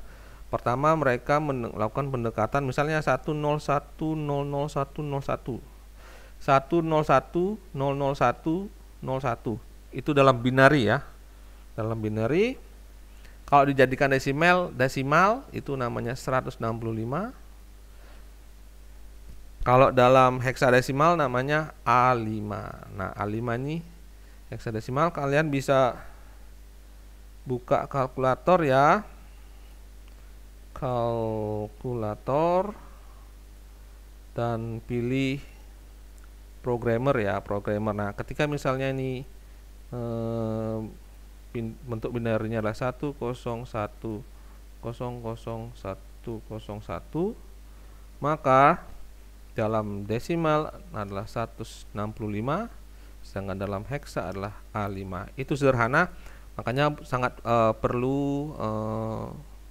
Speaker 1: Pertama, mereka melakukan pendekatan misalnya 101001001 1010001 itu dalam binary ya. Dalam binary, kalau dijadikan desimal itu namanya 165. Kalau dalam heksadesimal namanya A5. Nah, A5 ini heksadesimal, kalian bisa buka kalkulator ya. Kalkulator dan pilih programmer ya, programmer. Nah, ketika misalnya ini bentuk binary-nya adalah 101000101, maka dalam desimal adalah 165, sedangkan dalam heksa adalah A5. Itu sederhana, makanya sangat perlu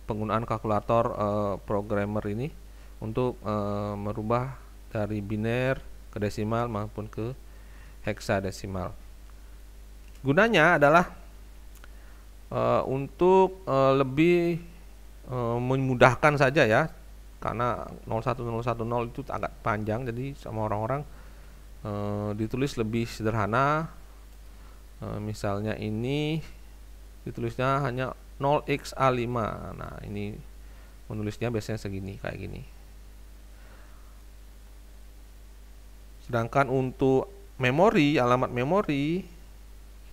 Speaker 1: penggunaan kalkulator programmer ini untuk merubah dari biner ke desimal maupun ke heksadesimal. Gunanya adalah untuk lebih memudahkan saja ya, karena 01010 itu agak panjang, jadi sama orang-orang ditulis lebih sederhana. Misalnya ini ditulisnya hanya 0xa5. Nah, ini menulisnya biasanya segini, kayak gini. Sedangkan untuk memori, alamat memori,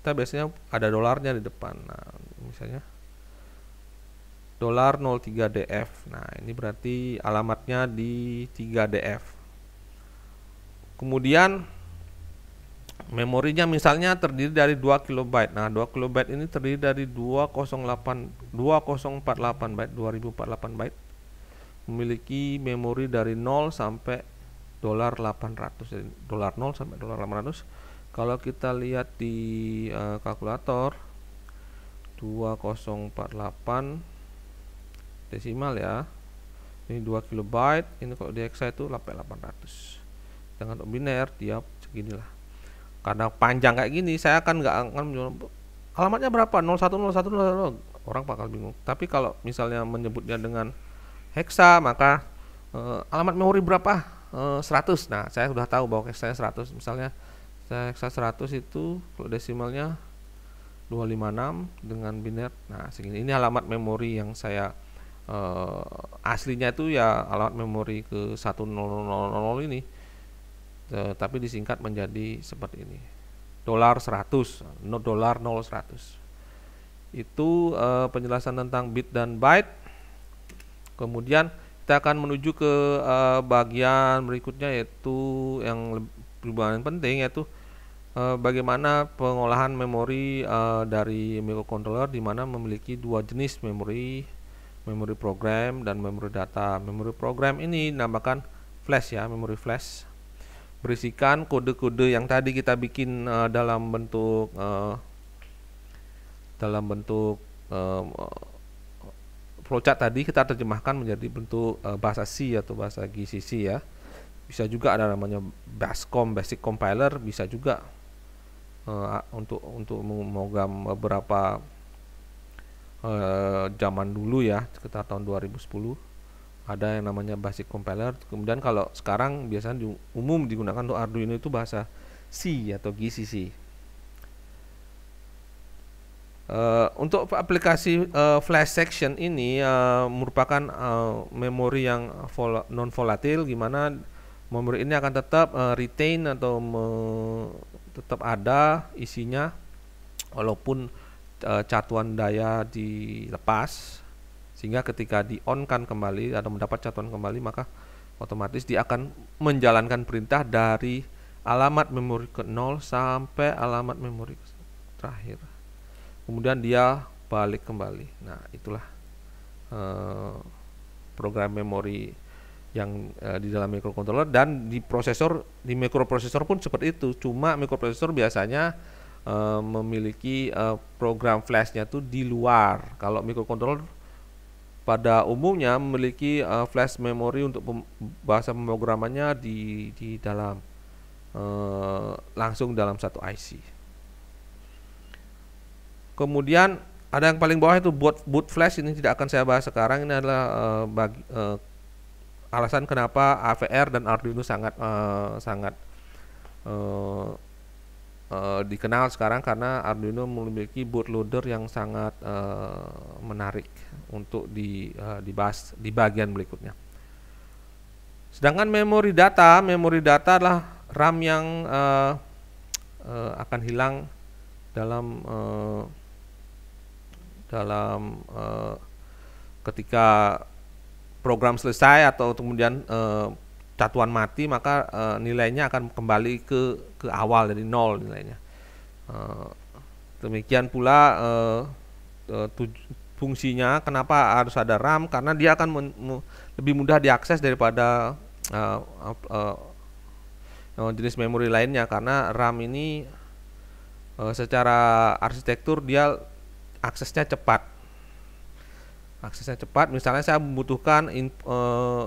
Speaker 1: kita biasanya ada dolarnya di depan. Nah, misalnya dolar 03DF. Nah, ini berarti alamatnya di 3DF. Kemudian memorinya misalnya terdiri dari 2 KB. Nah, 2 KB ini terdiri dari 2048 byte, 2048 byte. Memiliki memori dari 0 sampai $800. Jadi dolar 0 sampai $800. Kalau kita lihat di kalkulator 2048 desimal ya. Ini 2 KB, ini kalau di hexa itu 800. Dengan untuk biner dia seginilah. Karena panjang kayak gini, saya akan nggak akan alamatnya berapa, 010100, orang bakal bingung. Tapi kalau misalnya menyebutnya dengan hexa, maka alamat memori berapa? 100. Nah, saya sudah tahu bahwa hexa 100. Misalnya saya hexa 100 itu kalau desimalnya 256 dengan biner. Nah, segini. Ini alamat memori yang saya aslinya itu ya alamat memori ke 1000 ini. Tapi disingkat menjadi seperti ini, dolar 100, dolar 0100. Itu penjelasan tentang bit dan byte. Kemudian kita akan menuju ke bagian berikutnya, yaitu yang lebih penting, yaitu bagaimana pengolahan memori dari microcontroller, di mana memiliki dua jenis memori program dan memori data. Memori program ini dinamakan flash ya, memori flash, berisikan kode-kode yang tadi kita bikin dalam bentuk flowchart tadi, kita terjemahkan menjadi bentuk bahasa C atau bahasa GCC ya. Bisa juga ada namanya BASCOM, Basic Compiler, bisa juga untuk memprogram beberapa zaman dulu ya, sekitar tahun 2010. Ada yang namanya Basic Compiler. Kemudian kalau sekarang biasanya umum digunakan untuk Arduino itu bahasa C atau GCC. Untuk aplikasi flash section ini merupakan memori yang non volatil, gimana memori ini akan tetap retain atau tetap ada isinya walaupun catuan daya dilepas, sehingga ketika di on kan kembali atau mendapat catuan kembali, maka otomatis dia akan menjalankan perintah dari alamat memori ke 0 sampai alamat memori terakhir. Kemudian dia balik kembali. Nah, itulah program memori yang di dalam microcontroller. Dan di prosesor, di microprosesor pun seperti itu. Cuma microprosesor biasanya memiliki program flashnya tuh di luar. Kalau microcontroller pada umumnya memiliki flash memory untuk bahasa pemrogramannya di dalam langsung dalam satu IC. Kemudian ada yang paling bawah itu boot flash. Ini tidak akan saya bahas sekarang. Ini adalah alasan kenapa AVR dan Arduino sangat dikenal sekarang, karena Arduino memiliki bootloader yang sangat menarik untuk dibahas di bagian berikutnya. Sedangkan memori data adalah RAM yang akan hilang dalam ketika program selesai atau kemudian catuan mati, maka nilainya akan kembali ke awal dari 0 nilainya. Demikian pula fungsinya, kenapa harus ada RAM, karena dia akan lebih mudah diakses daripada jenis memori lainnya, karena RAM ini secara arsitektur dia aksesnya cepat. Misalnya saya membutuhkan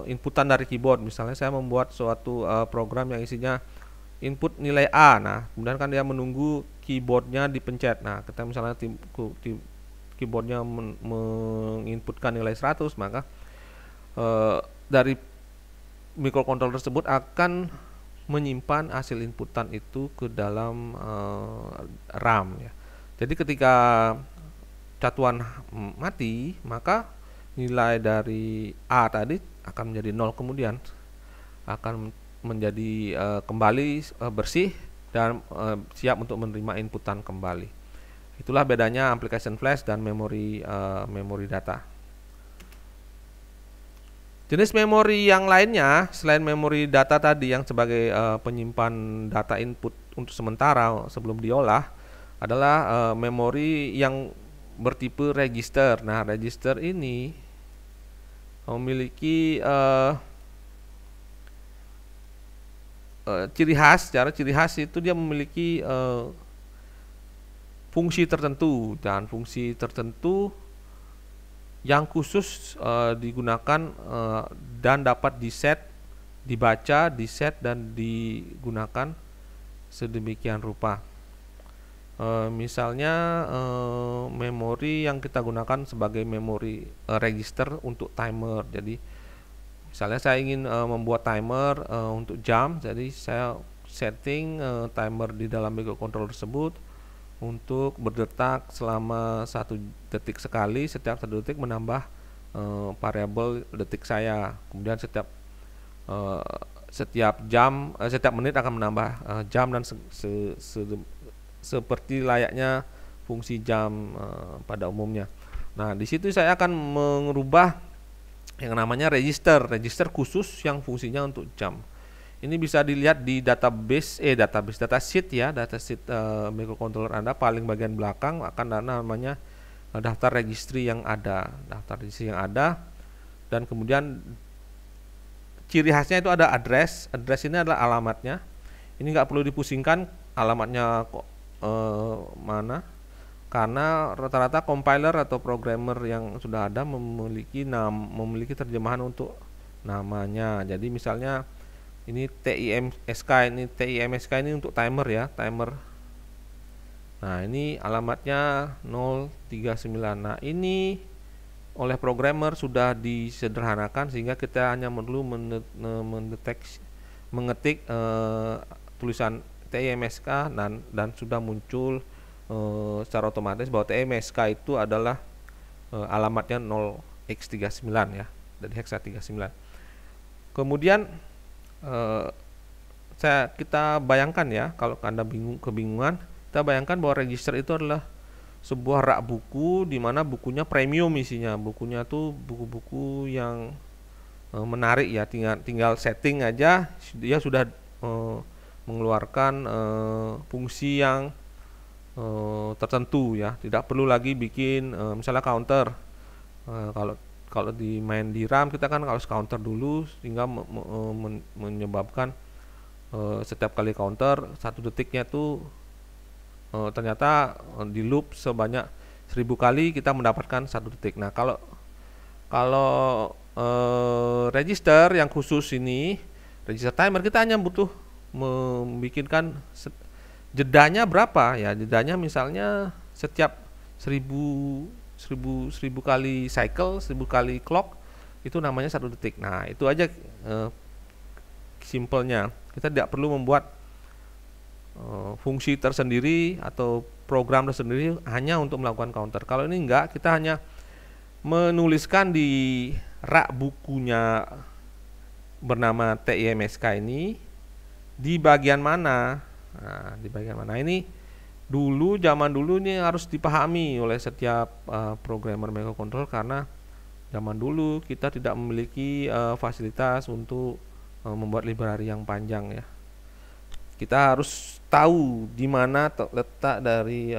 Speaker 1: inputan dari keyboard. Misalnya saya membuat suatu program yang isinya input nilai A. Nah, kemudian kan dia menunggu keyboardnya dipencet. Nah, kita misalnya keyboardnya menginputkan nilai 100, maka dari microcontroller tersebut akan menyimpan hasil inputan itu ke dalam RAM ya. Jadi ketika catuan mati, maka nilai dari A tadi akan menjadi 0, kemudian akan menjadi kembali bersih dan siap untuk menerima inputan kembali. Itulah bedanya application flash dan memori data. Jenis memori yang lainnya selain memori data tadi yang sebagai penyimpan data input untuk sementara sebelum diolah adalah memori yang bertipe register. Nah, register ini memiliki ciri khas. Secara ciri khas itu dia memiliki fungsi tertentu, dan fungsi tertentu yang khusus digunakan dan dapat dibaca, diset dan digunakan sedemikian rupa. Misalnya memori yang kita gunakan sebagai memori register untuk timer. Jadi misalnya saya ingin membuat timer untuk jam, jadi saya setting timer di dalam microcontroller tersebut untuk berdetak selama 1 detik sekali. Setiap 1 detik menambah variabel detik saya. Kemudian setiap menit akan menambah jam, dan seperti layaknya fungsi jam pada umumnya. Nah, di situ saya akan mengubah yang namanya register khusus yang fungsinya untuk jam. Ini bisa dilihat di datasheet ya, datasheet microcontroller Anda paling bagian belakang akan ada namanya daftar registry yang ada, dan kemudian ciri khasnya itu ada address ini adalah alamatnya. Ini nggak perlu dipusingkan alamatnya mana, karena rata-rata compiler atau programmer yang sudah ada memiliki terjemahan untuk namanya. Jadi misalnya ini TIMSK ini untuk timer ya, timer. Nah, ini alamatnya 039. Nah, ini oleh programmer sudah disederhanakan sehingga kita hanya perlu mengetik tulisan TIMSK dan sudah muncul secara otomatis bahwa TIMSK itu adalah alamatnya 0x39 ya, dari hexa 39. Kemudian kita bayangkan ya, kalau Anda kebingungan, kita bayangkan bahwa register itu adalah sebuah rak buku di mana bukunya premium isinya. Bukunya tuh buku-buku yang menarik ya, tinggal setting aja dia sudah mengeluarkan fungsi yang tertentu ya. Tidak perlu lagi bikin misalnya counter. Kalau main di RAM kita kan harus counter dulu, sehingga menyebabkan setiap kali counter 1 detiknya tuh ternyata di loop sebanyak 1000 kali kita mendapatkan 1 detik. Nah, kalau register yang khusus ini, register timer, kita hanya butuh membikinkan jedanya berapa ya. Jedanya misalnya setiap 1000 kali cycle, 1000 kali clock, itu namanya 1 detik. Nah, itu aja simpelnya. Kita tidak perlu membuat fungsi tersendiri atau program tersendiri hanya untuk melakukan counter. Kalau ini enggak, kita hanya menuliskan di rak bukunya bernama TIMSK ini di bagian mana. Nah, di bagian mana ini zaman dulu ini harus dipahami oleh setiap programmer microcontroller, karena zaman dulu kita tidak memiliki fasilitas untuk membuat library yang panjang ya. Kita harus tahu di mana letak dari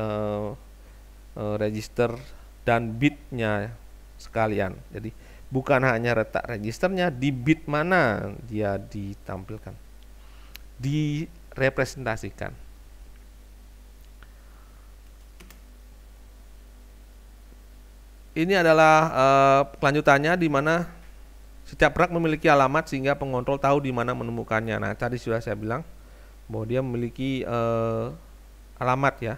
Speaker 1: register dan bitnya sekalian. Jadi bukan hanya letak registernya, di bit mana dia ditampilkan, direpresentasikan. Ini adalah kelanjutannya, di mana setiap rak memiliki alamat sehingga pengontrol tahu di mana menemukannya. Nah, tadi sudah saya bilang
Speaker 8: bahwa dia memiliki alamat ya.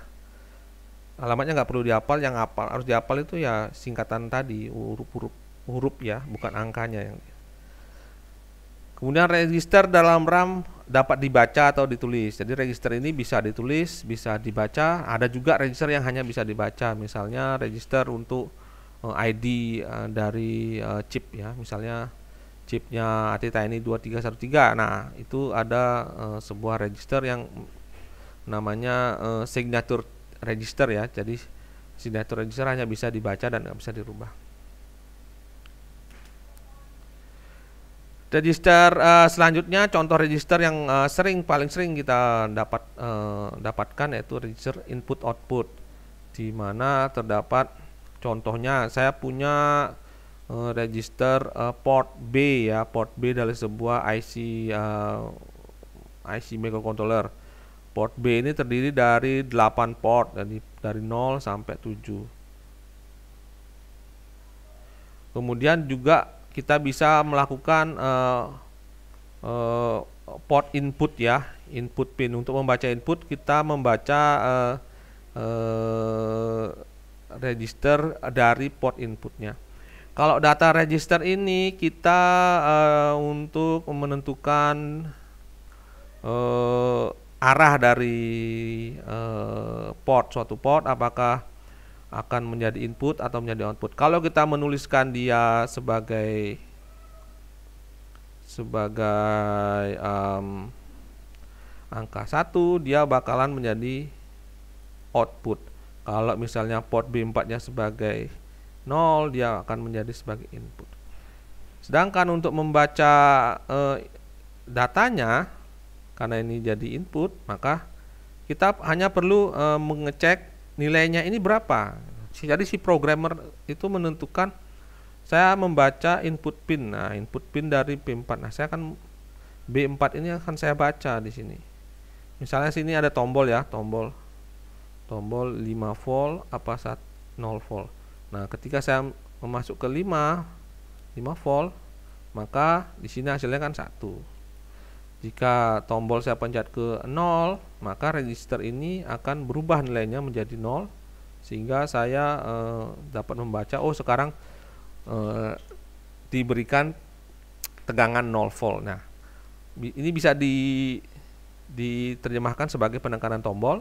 Speaker 8: Alamatnya nggak perlu dihafal, yang harus dihafal itu ya singkatan tadi, huruf ya, bukan angkanya. Kemudian register dalam RAM dapat dibaca atau ditulis. Jadi register ini bisa ditulis, bisa dibaca. Ada juga register yang hanya bisa dibaca. Misalnya register untuk ID dari chip ya, misalnya chipnya ATTNI 2313. Nah, itu ada sebuah register yang namanya signature register ya. Jadi signature register hanya bisa dibaca dan nggak bisa dirubah. Register selanjutnya, contoh register yang paling sering kita dapatkan yaitu register input output, di mana terdapat contohnya saya punya register port B ya, port B dari sebuah IC microcontroller. Port B ini terdiri dari 8 port, dari 0 sampai 7. Kemudian juga kita bisa melakukan port input ya, input pin. Untuk membaca input kita membaca register dari port inputnya. Kalau data register ini kita untuk menentukan arah dari suatu port, apakah akan menjadi input atau menjadi output. Kalau kita menuliskan dia sebagai angka 1, dia bakalan menjadi output. Kalau misalnya port B4-nya sebagai 0, dia akan menjadi sebagai input. Sedangkan untuk membaca datanya, karena ini jadi input, maka kita hanya perlu mengecek nilainya ini berapa. Jadi si programmer itu menentukan, saya membaca input pin. Nah, input pin dari P4. Nah, saya akan B4 ini akan saya baca di sini. Misalnya sini ada tombol ya, tombol 5 volt apa 0 volt. Nah, ketika saya masuk ke 5 volt, maka di sini hasilnya kan 1. Jika tombol saya pencet ke 0, maka register ini akan berubah nilainya menjadi 0, sehingga saya dapat membaca, oh sekarang diberikan tegangan 0 volt. Nah, ini bisa diterjemahkan sebagai penekanan tombol,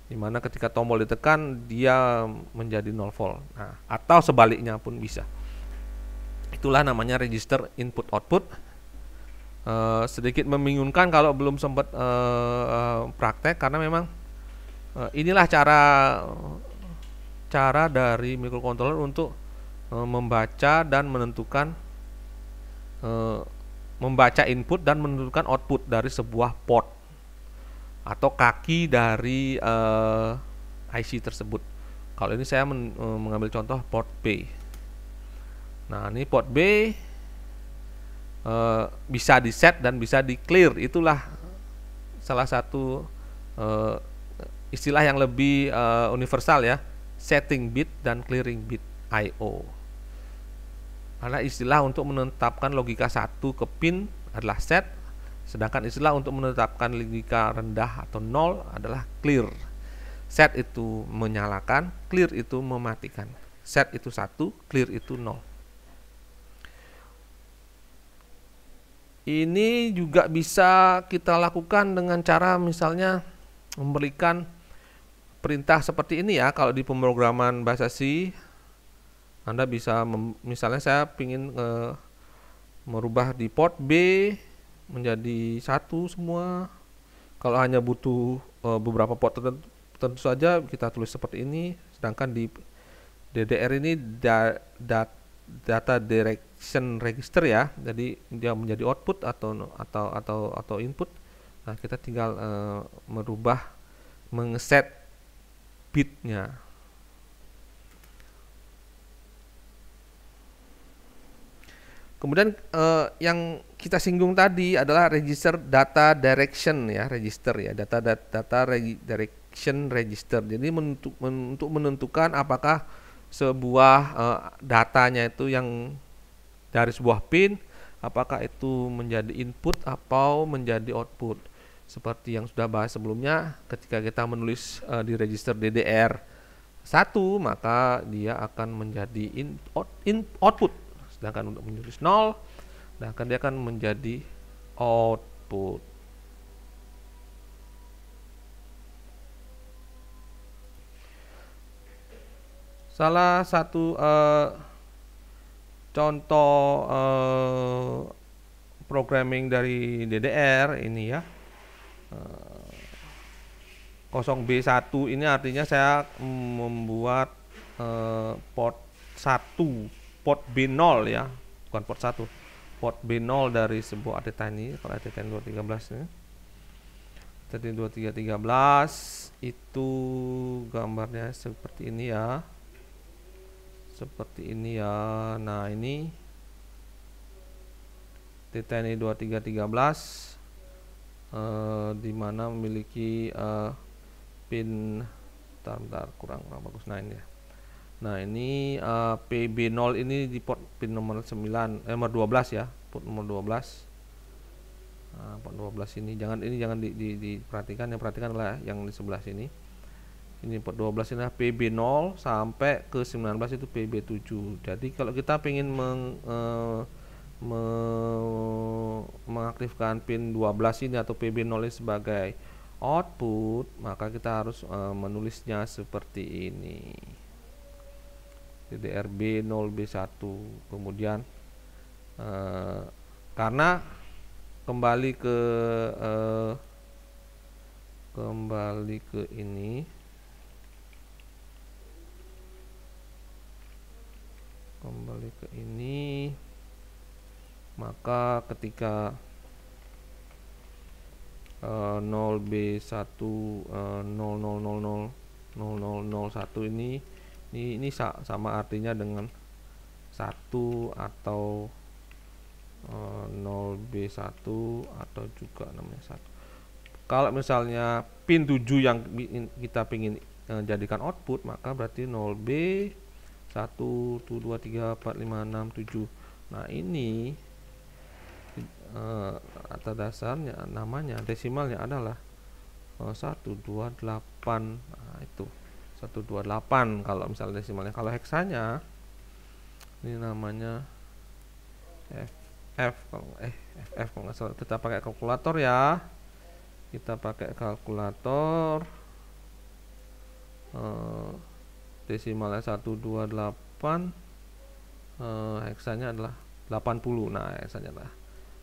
Speaker 8: di mana ketika tombol ditekan dia menjadi 0 volt. Nah, atau sebaliknya pun bisa. Itulah namanya register input output. Sedikit membingungkan kalau belum sempat praktek, karena memang inilah cara dari microcontroller untuk membaca dan menentukan, membaca input dan menentukan output dari sebuah port atau kaki dari IC tersebut. Kalau ini saya mengambil contoh port B. Nah, ini port B bisa di set dan bisa di clear. Itulah salah satu istilah yang lebih universal ya, setting bit dan clearing bit IO. Karena istilah untuk menetapkan logika 1 ke pin adalah set, sedangkan istilah untuk menetapkan logika rendah atau 0 adalah clear. Set itu menyalakan, clear itu mematikan. Set itu 1, clear itu 0. Ini juga bisa kita lakukan dengan cara misalnya memberikan perintah seperti ini ya. Kalau di pemrograman bahasa C, Anda bisa misalnya saya ingin merubah di port B menjadi 1 semua. Kalau hanya butuh beberapa port tertentu, tentu saja kita tulis seperti ini. Sedangkan di DDR ini data direction register ya, jadi dia menjadi output atau input. Nah, kita tinggal merubah, mengeset bitnya. Kemudian yang kita singgung tadi adalah register data direction ya, register ya, data direction register. Jadi untuk menentukan apakah sebuah datanya itu yang dari sebuah pin, apakah itu menjadi input atau menjadi output. seperti yang sudah bahas sebelumnya, ketika kita menulis di register DDR1, maka dia akan menjadi output. Sedangkan untuk menulis 0, sedangkan dia akan menjadi output. Salah satu contoh programming dari DDR ini ya, 0B1 ini artinya saya membuat port 1, port B0 ya, bukan port 1, port B0 dari sebuah ATTN ini. Kalau ATTN 2313 ini, ATTN 2313 itu gambarnya seperti ini ya, seperti ini ya. Nah, ini TTNI 2313 di mana memiliki pin bentar, kurang bagus. Nah, ini ya. Nah, ini PB0 ini di port pin nomor 12 ya, port nomor 12. Nah, port 12 ini jangan diperhatikan, yang perhatikan adalah yang di sebelah sini. Ini port 12 ini PB0 sampai ke 19 itu PB7. Jadi kalau kita ingin mengaktifkan pin 12 ini atau PB0 ini sebagai output, maka kita harus menulisnya seperti ini, DDRB 0B1. Kemudian karena kembali ke ini, maka ketika 0B1 00000001 ini sama artinya dengan 1 atau 0B1 atau juga namanya 1. Kalau misalnya pin 7 yang kita ingin jadikan output, maka berarti 0B 1 2 3 4 5 6 7. Nah, ini data dasarnya, namanya desimalnya adalah 128. Nah, itu 128 kalau misalnya desimalnya. Kalau heksanya ini namanya FF kalau nggak salah. Kita pakai kalkulator ya, kita pakai kalkulator. Desimalnya 128, heksanya adalah 80. Nah, heksanya adalah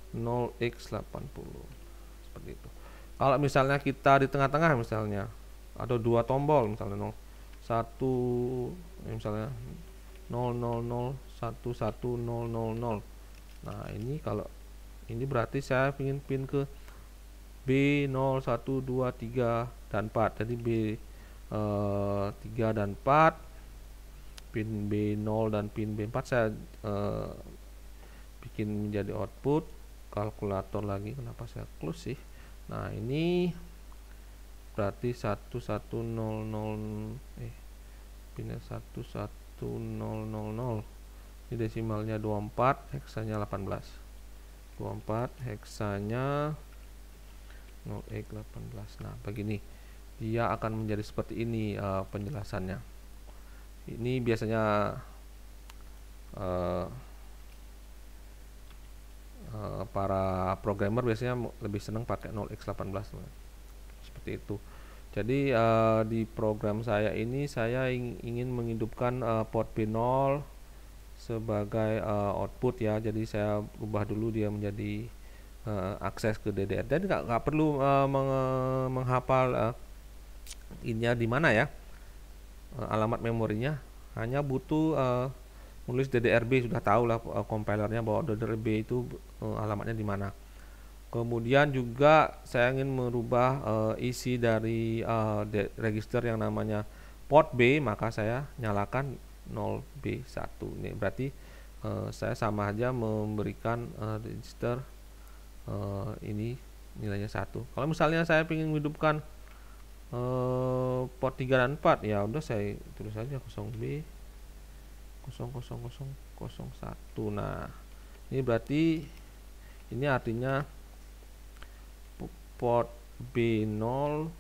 Speaker 8: 0x80 seperti itu. Kalau misalnya kita di tengah-tengah, misalnya ada 2 tombol, misalnya 1 misalnya 0001100. Nah, ini kalau ini berarti saya ingin pin ke B0 1 2 3 dan 4. Jadi B3 dan 4, pin B0 dan pin B4 saya bikin menjadi output. Kalkulator lagi, kenapa saya close sih? Nah, ini berarti 1100 pinnya 11000. Ini desimalnya 24, heksanya 18. 24, heksanya 0x18. Nah, begini dia akan menjadi seperti ini penjelasannya. Ini biasanya para programmer biasanya lebih senang pakai 0x18 seperti itu. Jadi di program saya ini saya ingin menghidupkan port B0 sebagai output ya. Jadi saya ubah dulu dia menjadi akses ke DDR. Dan nggak perlu menghafal ininya di mana ya, alamat memorinya. Hanya butuh menulis DDRB, sudah tahu lah compilernya bahwa DDRB itu alamatnya di mana. Kemudian juga saya ingin merubah isi dari register yang namanya port B, maka saya nyalakan 0B1. Ini berarti saya sama aja memberikan register ini nilainya 1. Kalau misalnya saya ingin menghidupkan port 3 dan 4, ya udah saya tulis saja 0B 00001. Nah, ini berarti ini artinya port B0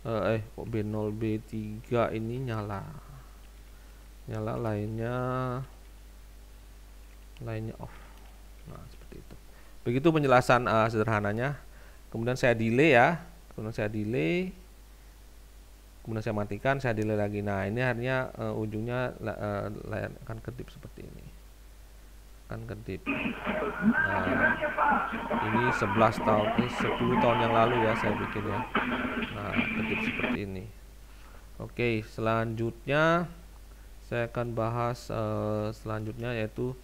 Speaker 8: kok B0 B3 ini nyala, lainnya off. Nah, seperti itu. Begitu penjelasan sederhananya. Kemudian saya delay ya, kemudian saya matikan, saya delay lagi. Nah, ini akhirnya ujungnya layar akan kedip seperti ini, Nah, ini 10 tahun yang lalu ya saya bikin ya. Nah, kedip seperti ini. Oke, selanjutnya saya akan bahas selanjutnya yaitu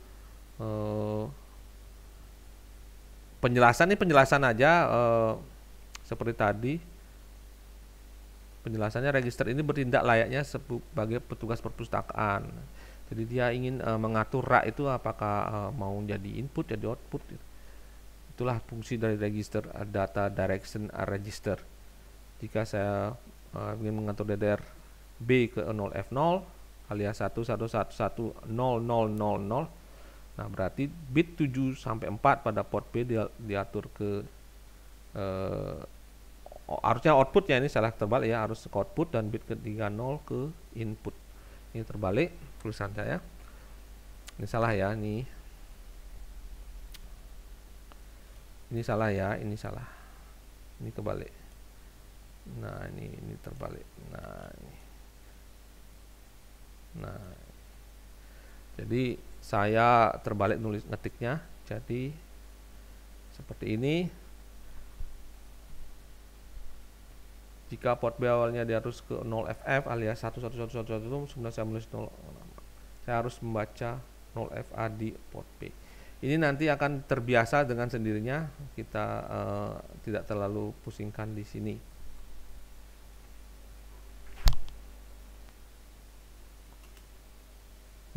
Speaker 8: penjelasan aja seperti tadi. Penjelasannya, register ini bertindak layaknya sebagai petugas perpustakaan. Jadi dia ingin mengatur rak itu apakah mau jadi input, jadi output. Itulah fungsi dari register, data direction register. Jika saya ingin mengatur DDR B ke 0F0 alias 11111000, nah berarti bit 7 sampai 4 pada port B diatur ke harusnya output ya, ini salah terbalik ya, harus ke output, dan bit ketiga 0 ke input. Ini terbalik tulisan saya. Ini salah ya, ini salah ya, ini salah. Ini kebalik. Nah, ini terbalik. Nah, jadi saya terbalik nulis ngetiknya. Jadi seperti ini. Jika port B awalnya dia harus ke 0FF alias 11111 sebenarnya saya menulis 0, saya harus membaca 0FA di port B. Ini nanti akan terbiasa dengan sendirinya, kita tidak terlalu pusingkan di sini.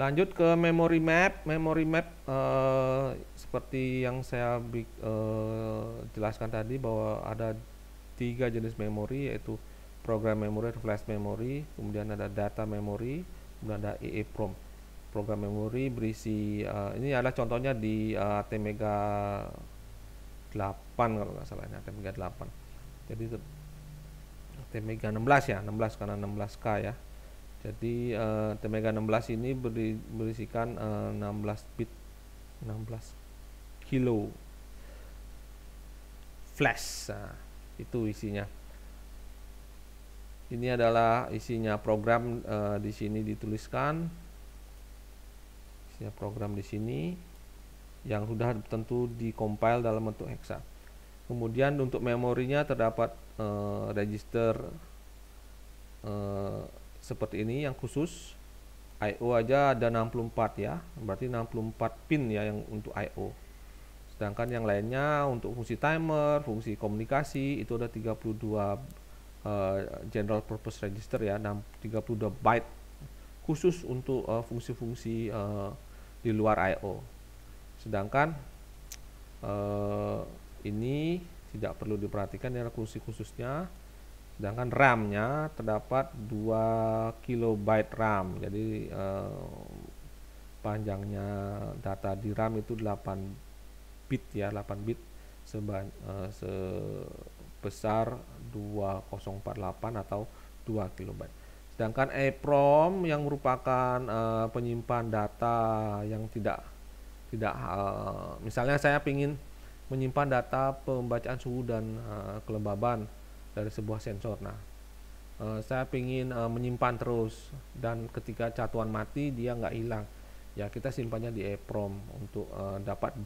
Speaker 8: Lanjut ke memory map. Seperti yang saya jelaskan tadi bahwa ada 3 jenis memori, yaitu program memory, flash memory, kemudian ada data memory, kemudian ada EEPROM. Program memory berisi ini adalah contohnya di ATmega 8 kalau nggak salah, ini ATmega 8. Jadi ATmega 16 ya, 16 karena 16K ya. Jadi ATmega 16 ini berisikan 16 bit, 16 kilo flash. Nah, itu isinya. Ini adalah isinya program, di sini dituliskan isinya program di sini yang sudah tentu dikompil dalam bentuk hexa. Kemudian untuk memorinya terdapat register seperti ini yang khusus. I/O aja ada 64 ya, berarti 64 pin ya yang untuk I/O. Sedangkan yang lainnya untuk fungsi timer, fungsi komunikasi itu ada 32 general purpose register ya, 32 byte khusus untuk fungsi-fungsi di luar I/O. Sedangkan ini tidak perlu diperhatikan ya, fungsi khususnya. Sedangkan RAM-nya terdapat 2 kilobyte RAM. Jadi panjangnya data di RAM itu 8 bit ya, 8 bit sebesar 2048 atau 2 kilobyte. Sedangkan EEPROM yang merupakan penyimpan data yang tidak misalnya saya ingin menyimpan data pembacaan suhu dan kelembaban dari sebuah sensor. Nah, saya ingin menyimpan terus, dan ketika catuan mati dia nggak hilang ya, kita simpannya di EEPROM untuk dapat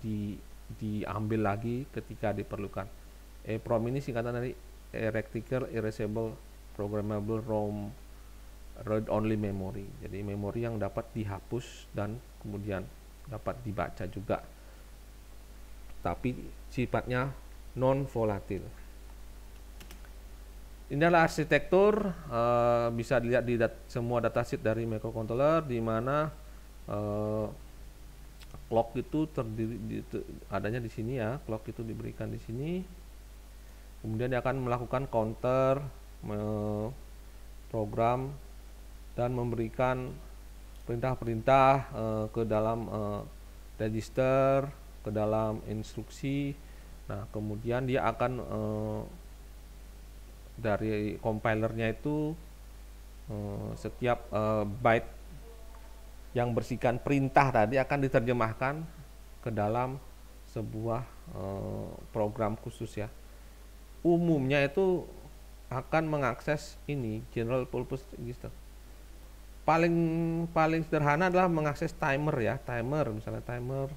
Speaker 8: diambil lagi ketika diperlukan. EEPROM ini singkatan dari Electrical Erasable Programmable ROM Read Only Memory. Jadi memori yang dapat dihapus dan kemudian dapat dibaca juga, tapi sifatnya non volatil. Ini adalah arsitektur, bisa dilihat di semua datasheet dari microcontroller, di mana clock itu terdiri adanya di sini ya, clock itu diberikan di sini. Kemudian dia akan melakukan counter, program, dan memberikan perintah-perintah ke dalam register, ke dalam instruksi, Nah, kemudian dia akan dari compilernya itu setiap byte yang berisikan perintah tadi akan diterjemahkan ke dalam sebuah program khusus ya. Umumnya itu akan mengakses ini general purpose register. Paling sederhana adalah mengakses timer ya, misalnya timer,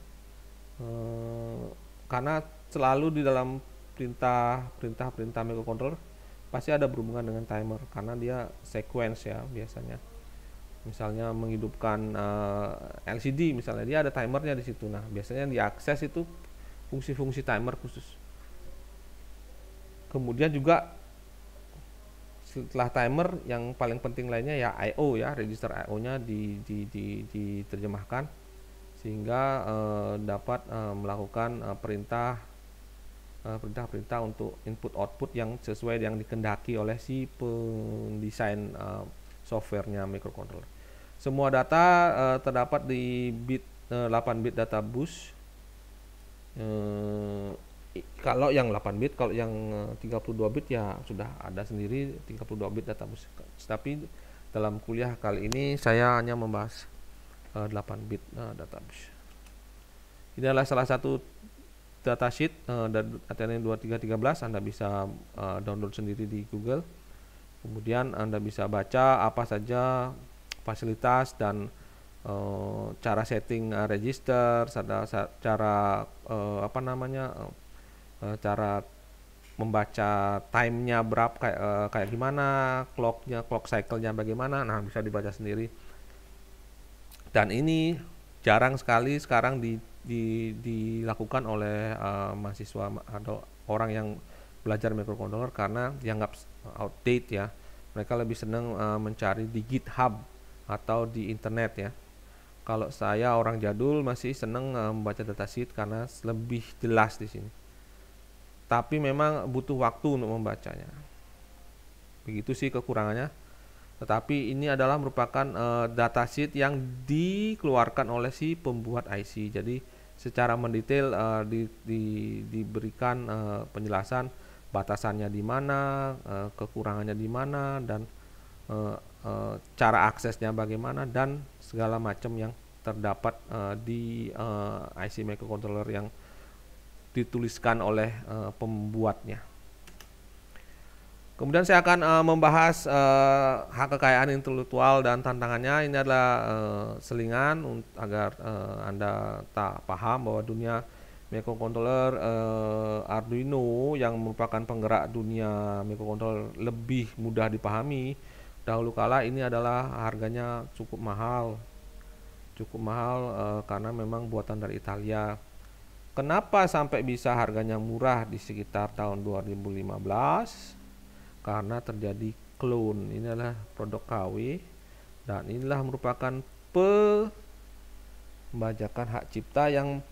Speaker 8: karena selalu di dalam perintah microcontroller pasti ada berhubungan dengan timer karena dia sequence ya biasanya. Misalnya menghidupkan LCD misalnya, dia ada timernya di situ. Nah, biasanya yang diakses itu fungsi-fungsi timer khusus. Kemudian juga setelah timer yang paling penting lainnya ya I/O ya, register I/O-nya diterjemahkan sehingga dapat melakukan perintah untuk input output yang sesuai yang dikehendaki oleh si pendesain softwarenya microcontroller. Semua data terdapat di 8 bit data bus. Kalau yang 8 bit, kalau yang 32 bit ya sudah ada sendiri 32 bit data bus. Tapi dalam kuliah kali ini saya hanya membahas 8 bit data bus. Ini adalah salah satu datasheet dari ATN 2313. Anda bisa download sendiri di Google. Kemudian Anda bisa baca apa saja fasilitas dan cara setting register, cara cara membaca timenya berapa, kayak gimana, clock cycle-nya bagaimana. Nah, bisa dibaca sendiri. Dan ini jarang sekali sekarang dilakukan oleh mahasiswa atau orang yang belajar microcontroller karena dianggap outdated ya. Mereka lebih senang mencari di GitHub atau di internet ya. Kalau saya orang jadul masih senang membaca datasheet karena lebih jelas di sini. Tapi memang butuh waktu untuk membacanya. Begitu sih kekurangannya. Tetapi ini adalah merupakan datasheet yang dikeluarkan oleh si pembuat IC. Jadi secara mendetail diberikan penjelasan batasannya di mana, kekurangannya di mana, dan cara aksesnya bagaimana, dan segala macam yang terdapat di IC microcontroller yang dituliskan oleh pembuatnya. Kemudian saya akan membahas hak kekayaan intelektual dan tantangannya. Ini adalah selingan agar Anda tak paham bahwa dunia microcontroller Arduino yang merupakan penggerak dunia microcontroller lebih mudah dipahami. Dahulu kala ini adalah harganya cukup mahal karena memang buatan dari Italia. Kenapa sampai bisa harganya murah di sekitar tahun 2015? Karena terjadi clone. Ini adalah produk KW dan inilah merupakan pembajakan hak cipta yang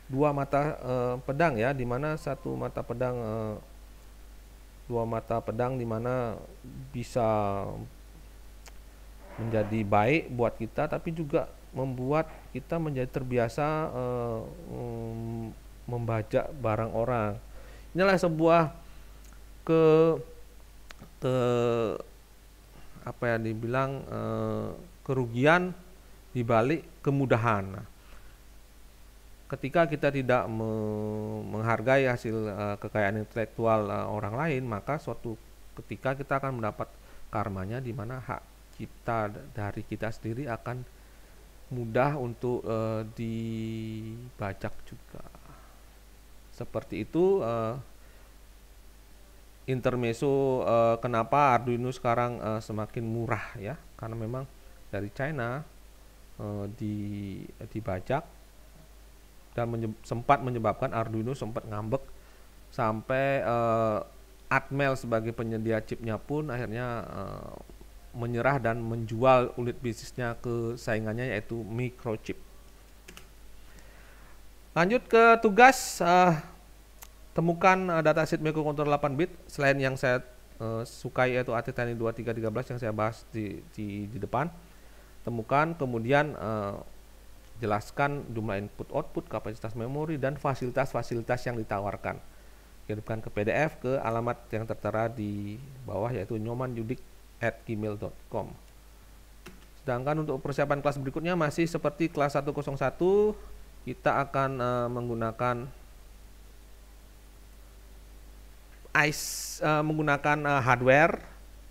Speaker 8: dua mata pedang ya, di mana satu mata pedang dua mata pedang di mana bisa menjadi baik buat kita tapi juga membuat kita menjadi terbiasa membajak barang orang. Inilah sebuah kerugian dibalik kemudahan. Nah, ketika kita tidak menghargai hasil kekayaan intelektual orang lain, maka suatu ketika kita akan mendapat karmanya di mana hak cipta dari kita sendiri akan mudah untuk dibajak juga. Seperti itu intermezzo kenapa Arduino sekarang semakin murah ya, karena memang dari China dibajak dan sempat menyebabkan Arduino sempat ngambek sampai Atmel sebagai penyedia chipnya pun akhirnya menyerah dan menjual unit bisnisnya ke saingannya yaitu Microchip. Lanjut ke tugas, temukan datasheet microcontroller 8 bit selain yang saya sukai yaitu ATTN 2313 yang saya bahas di depan. Temukan, kemudian jelaskan jumlah input output, kapasitas memori, dan fasilitas-fasilitas yang ditawarkan. Kirimkan ke PDF ke alamat yang tertera di bawah, yaitu nyomanjudik@gmail.com. Sedangkan untuk persiapan kelas berikutnya masih seperti kelas 101, kita akan menggunakan menggunakan hardware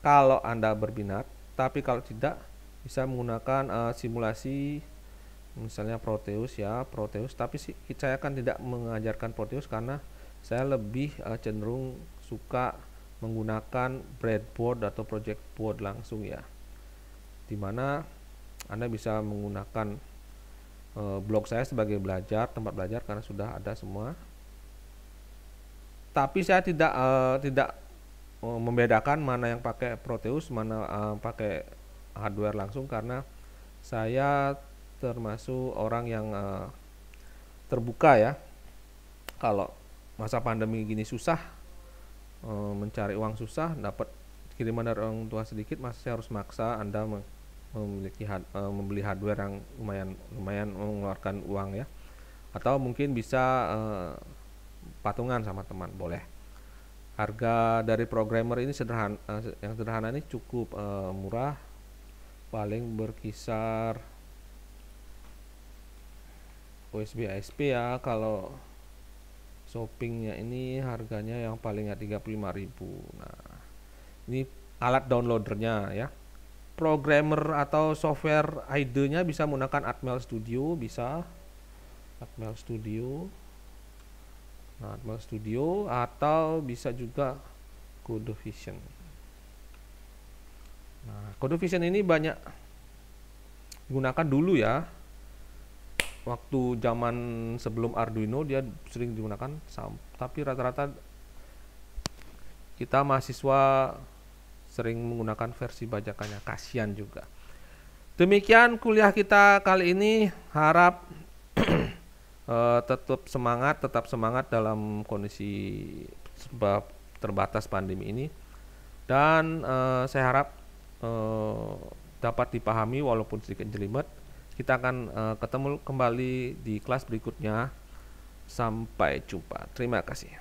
Speaker 8: kalau Anda berminat, tapi kalau tidak bisa menggunakan simulasi, misalnya Proteus ya, Proteus, tapi saya akan tidak mengajarkan Proteus karena saya lebih cenderung suka menggunakan breadboard atau project board langsung ya, dimana Anda bisa menggunakan blog saya sebagai tempat belajar karena sudah ada semua. Tapi saya tidak membedakan mana yang pakai Proteus, mana pakai hardware langsung, karena saya termasuk orang yang terbuka ya. Kalau masa pandemi gini susah, mencari uang susah, dapat kiriman dari orang tua sedikit, saya harus maksa Anda membeli hardware yang lumayan mengeluarkan uang ya. Atau mungkin bisa patungan sama teman, boleh. Harga dari programmer ini yang sederhana ini cukup murah, paling berkisar USB ASP ya. Kalau shoppingnya ini harganya yang palingnya 35.000. Nah, ini alat downloadernya ya. Programmer atau software IDE-nya bisa menggunakan Atmel Studio, bisa Atmel Studio. Nah, Atmel Studio, atau bisa juga CodeVision. Nah, CodeVision ini banyak digunakan dulu ya. Waktu zaman sebelum Arduino dia sering digunakan, tapi rata-rata kita mahasiswa sering menggunakan versi bajakannya, kasihan juga. Demikian kuliah kita kali ini, harap tetap semangat dalam kondisi terbatas pandemi ini, dan saya harap dapat dipahami walaupun sedikit jelimet. Kita akan ketemu kembali di kelas berikutnya. Sampai jumpa. Terima kasih.